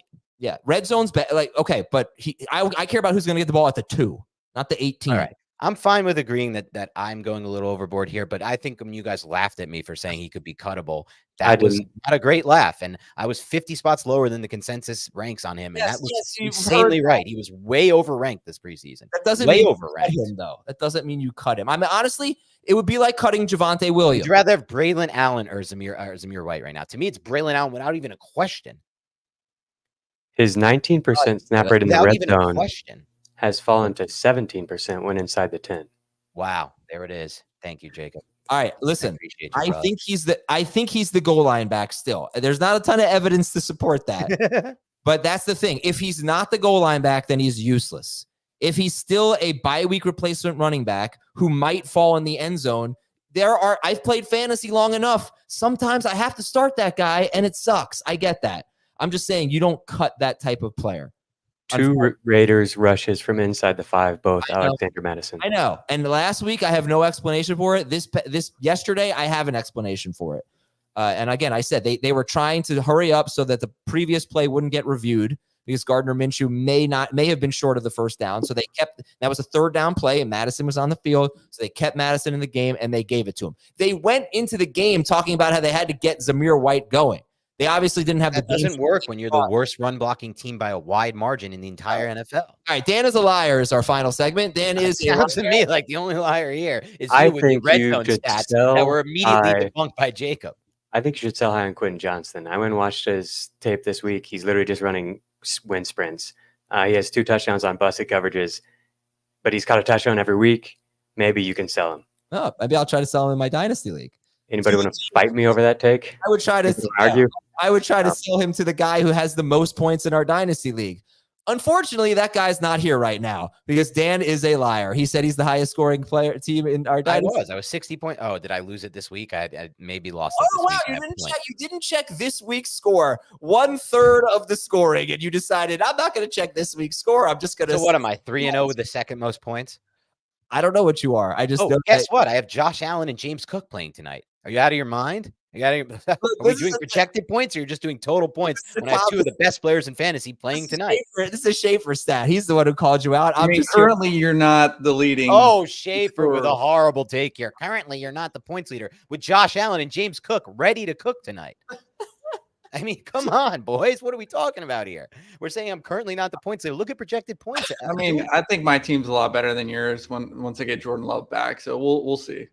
red zone's like okay, but I care about who's going to get the ball at the 2. Not the 18. All right. I'm fine with agreeing that I'm going a little overboard here, but I think when you guys laughed at me for saying he could be cuttable, that was not a great laugh. And I was 50 spots lower than the consensus ranks on him. And that was insanely right. He was way overranked this preseason. That doesn't mean overranked him, though. That doesn't mean you cut him. I mean, honestly, it would be like cutting Javonte Williams. Would you rather have Braylon Allen or Zamir White right now? To me, it's Braylon Allen without even a question. His 19% snap rate in the red zone question has fallen to 17% when inside the 10. Wow, there it is. Thank you, Jacob. All right, listen. I think he's the goal line back still. There's not a ton of evidence to support that. But that's the thing. If he's not the goal line back, then he's useless. If he's still a bye-week replacement running back who might fall in the end zone, I've played fantasy long enough. Sometimes I have to start that guy, and it sucks. I get that. I'm just saying you don't cut that type of player. 2 Raiders rushes from inside the 5, both Alexander Madison. I know. And last week I have no explanation for it. Yesterday I have an explanation for it. And again, I said they were trying to hurry up so that the previous play wouldn't get reviewed because Gardner Minshew may have been short of the first down. So that was a 3rd down play and Madison was on the field. So they kept Madison in the game and they gave it to him. They went into the game talking about how they had to get Zamir White going. They obviously didn't have that doesn't work when you're the worst run blocking team by a wide margin in the entire NFL. All right, Dan is a liar is our final segment. Dan is sounds to me like the only liar here is you with the red zone stats that were immediately debunked by Jacob. I think you should sell high on Quentin Johnston. I went and watched his tape this week. He's literally just running wind sprints. He has 2 touchdowns on busted coverages, but he's caught a touchdown every week. Maybe you can sell him. Oh, maybe I'll try to sell him in my dynasty league. Anybody want to fight me over that take? I would try to argue. I would try to sell him to the guy who has the most points in our dynasty league. Unfortunately, that guy's not here right now because Dan is a liar. He said he's the highest scoring team in our dynasty. I was 60 points. Oh, did I lose it this week? I maybe lost it this wow, week. You didn't check this week's score. 1/3 of the scoring, and you decided I'm not going to check this week's score. I'm just going to. So what am I? 3-0 with the second most points? I don't know what you are. I just guess what? I have Josh Allen and James Cook playing tonight. Are you out of your mind? Are we doing projected points or you're just doing total points when I have 2 of the best players in fantasy playing tonight? This is a Schaefer stat. He's the one who called you out. Currently you're not the leading. Oh, Schaefer with a horrible take here. Currently you're not the points leader with Josh Allen and James Cook ready to cook tonight. I mean, come on, boys. What are we talking about here? We're saying I'm currently not the points leader. Look at projected points. I mean, I think my team's a lot better than yours once I get Jordan Love back. So we'll see.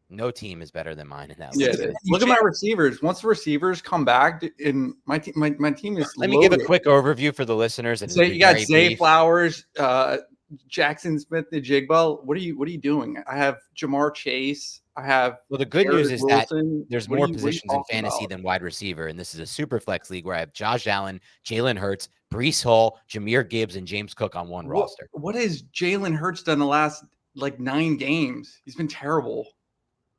No team is better than mine in that. Yeah, look at my receivers. Once the receivers come back, in my team, my team is. Let me give a quick overview for the listeners. So you got Zay Flowers, Jackson Smith, the Jigba. What are you doing? I have Jamar Chase. I have. Well, the good news is that there's more positions in fantasy than wide receiver, and this is a super flex league where I have Josh Allen, Jalen Hurts, Breece Hall, Jahmyr Gibbs, and James Cook on one roster. What has Jalen Hurts done the last 9 games? He's been terrible.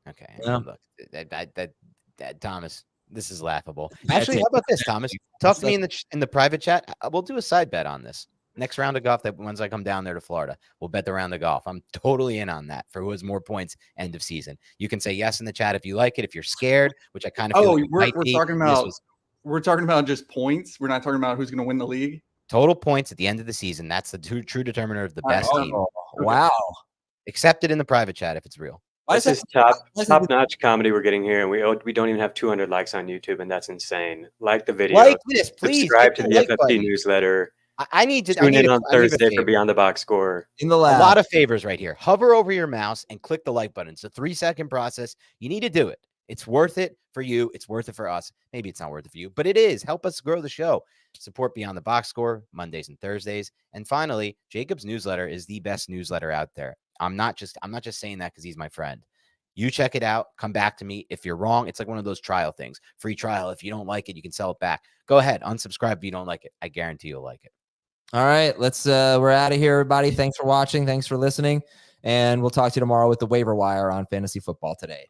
Okay, look, that Thomas, this is laughable. Actually, how about this, Thomas? Talk to me in the private chat. We'll do a side bet on this next round of golf. That once I come down there to Florida, we'll bet the round of golf. I'm totally in on that for who has more points end of season. You can say yes in the chat if you like it. If you're scared, which I kind of feel we're talking about just points. We're not talking about who's going to win the league. Total points at the end of the season. That's the true determiner of the best team. Wow. Accept it in the private chat if it's real. This is top-notch comedy we're getting here, and we don't even have 200 likes on YouTube, and that's insane. Like the video. Like this, please. Subscribe to the FFP newsletter. I need to Tune in on I need a Thursday for favor. Beyond the Box Score. In the A lab. lot of favors right here. Hover over your mouse and click the like button. It's a 3-second process. You need to do it. It's worth it for you. It's worth it for us. Maybe it's not worth it for you, but it is. Help us grow the show. Support Beyond the Box Score Mondays and Thursdays. And finally, Jacob's newsletter is the best newsletter out there. I'm not just saying that because he's my friend. You check it out. Come back to me. If you're wrong, it's like one of those trial things. Free trial. If you don't like it, you can sell it back. Go ahead. Unsubscribe if you don't like it. I guarantee you'll like it. All right, we're out of here, everybody. Thanks for watching. Thanks for listening. And we'll talk to you tomorrow with the waiver wire on fantasy football today.